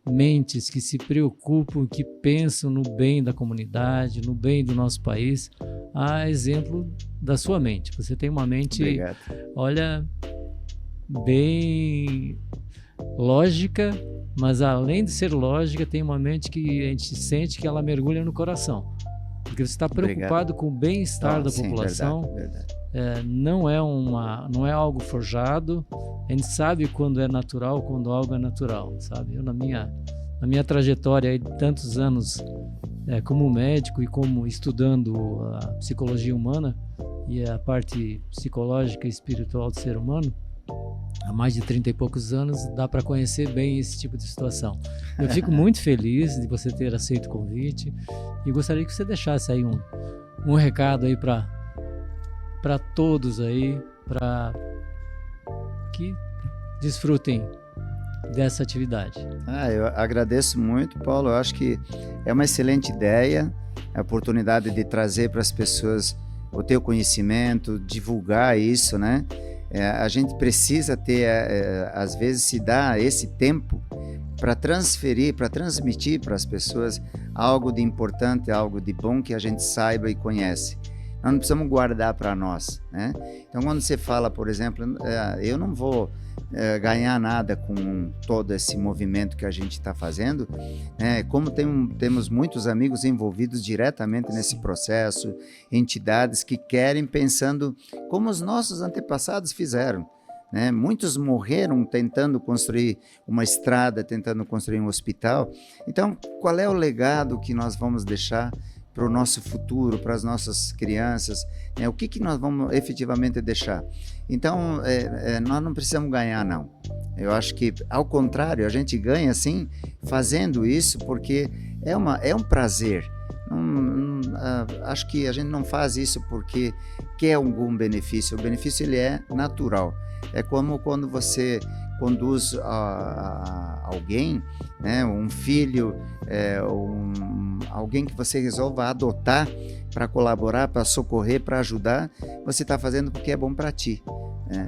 mentes que se preocupam, que pensam no bem da comunidade, no bem do nosso país, a exemplo da sua mente. Você tem uma mente, Obrigado. Olha, bem lógica, mas além de ser lógica, tem uma mente que a gente sente que ela mergulha no coração. Porque você está preocupado com o bem-estar da população. Verdade. Não é algo forjado. A gente sabe quando é natural, quando algo é natural, sabe? Eu, na minha trajetória aí de tantos anos como médico e como estudando a psicologia humana e a parte psicológica e espiritual do ser humano, há mais de 30 e poucos anos, dá para conhecer bem esse tipo de situação. Eu fico muito feliz de você ter aceito o convite e gostaria que você deixasse aí um recado aí para todos aí, para que desfrutem dessa atividade. Eu agradeço muito, Paulo. Eu acho que é uma excelente ideia, a oportunidade de trazer para as pessoas o teu conhecimento, divulgar isso, né? A gente precisa ter, às vezes, se dá esse tempo para transferir, para transmitir para as pessoas algo de importante, algo de bom que a gente saiba e conhece. Nós não precisamos guardar para nós, né? Então, quando você fala, por exemplo, eu não vou ganhar nada com todo esse movimento que a gente está fazendo, como temos muitos amigos envolvidos diretamente nesse processo, entidades que querem pensando como os nossos antepassados fizeram, né? Muitos morreram tentando construir uma estrada, tentando construir um hospital. Então, qual é o legado que nós vamos deixar para o nosso futuro, para as nossas crianças, né? O que nós vamos efetivamente deixar? Então, nós não precisamos ganhar, não. Eu acho que, ao contrário, a gente ganha, sim, fazendo isso, porque é um prazer. Acho que a gente não faz isso porque quer algum benefício. O benefício, ele é natural. É como quando você conduz alguém, né, um filho, alguém que você resolva adotar para colaborar, para socorrer, para ajudar, você está fazendo porque é bom para ti.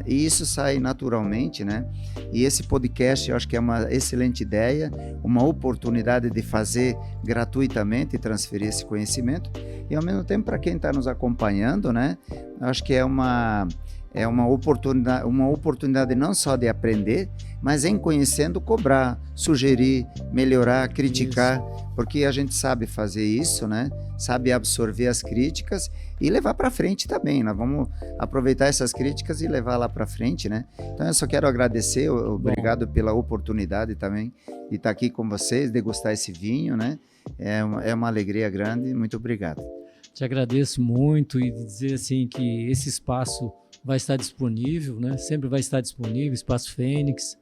E isso sai naturalmente, né? E esse podcast eu acho que é uma excelente ideia, uma oportunidade de fazer gratuitamente e transferir esse conhecimento. E ao mesmo tempo, para quem está nos acompanhando, né? Eu acho que é uma oportunidade não só de aprender, mas em conhecendo, cobrar, sugerir, melhorar, criticar, porque a gente sabe fazer isso, né? Sabe absorver as críticas e levar para frente também. Nós vamos aproveitar essas críticas e levar lá para frente, né? Então eu só quero agradecer, obrigado pela oportunidade também de estar aqui com vocês, degustar esse vinho, né? É uma alegria grande, muito obrigado. Te agradeço muito e dizer assim que esse espaço vai estar disponível, né? Sempre vai estar disponível, Espaço Fênix,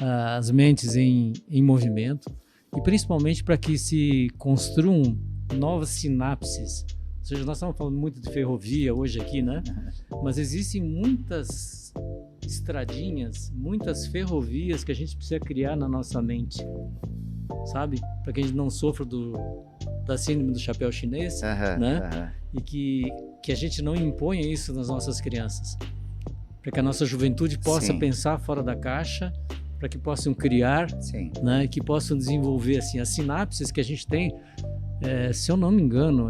as mentes em movimento, e principalmente para que se construam novas sinapses. Ou seja, nós estamos falando muito de ferrovia hoje aqui, né? Mas existem muitas estradinhas, muitas ferrovias que a gente precisa criar na nossa mente. sabe? Para que a gente não sofra da síndrome do chapéu chinês, né? E que a gente não imponha isso nas nossas crianças. Para que a nossa juventude possa pensar fora da caixa, para que possam criar, né? Que possam desenvolver assim, as sinapses que a gente tem, se eu não me engano,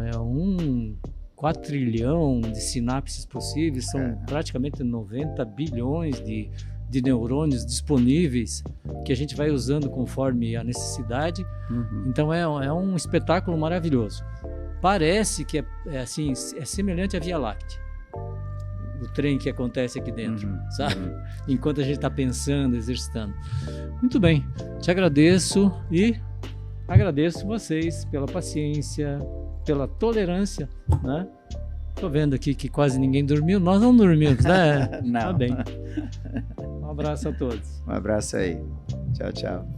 4 trilhão de sinapses possíveis, são praticamente 90 bilhões de neurônios disponíveis que a gente vai usando conforme a necessidade. Então é um espetáculo maravilhoso. Parece que é semelhante à Via Láctea, o trem que acontece aqui dentro, sabe? Enquanto a gente está pensando, exercitando. Muito bem, te agradeço e agradeço vocês pela paciência, pela tolerância, né? Tô vendo aqui que quase ninguém dormiu. Nós não dormimos, né? Não. Tá bem. Um abraço a todos. Um abraço aí. Tchau, tchau.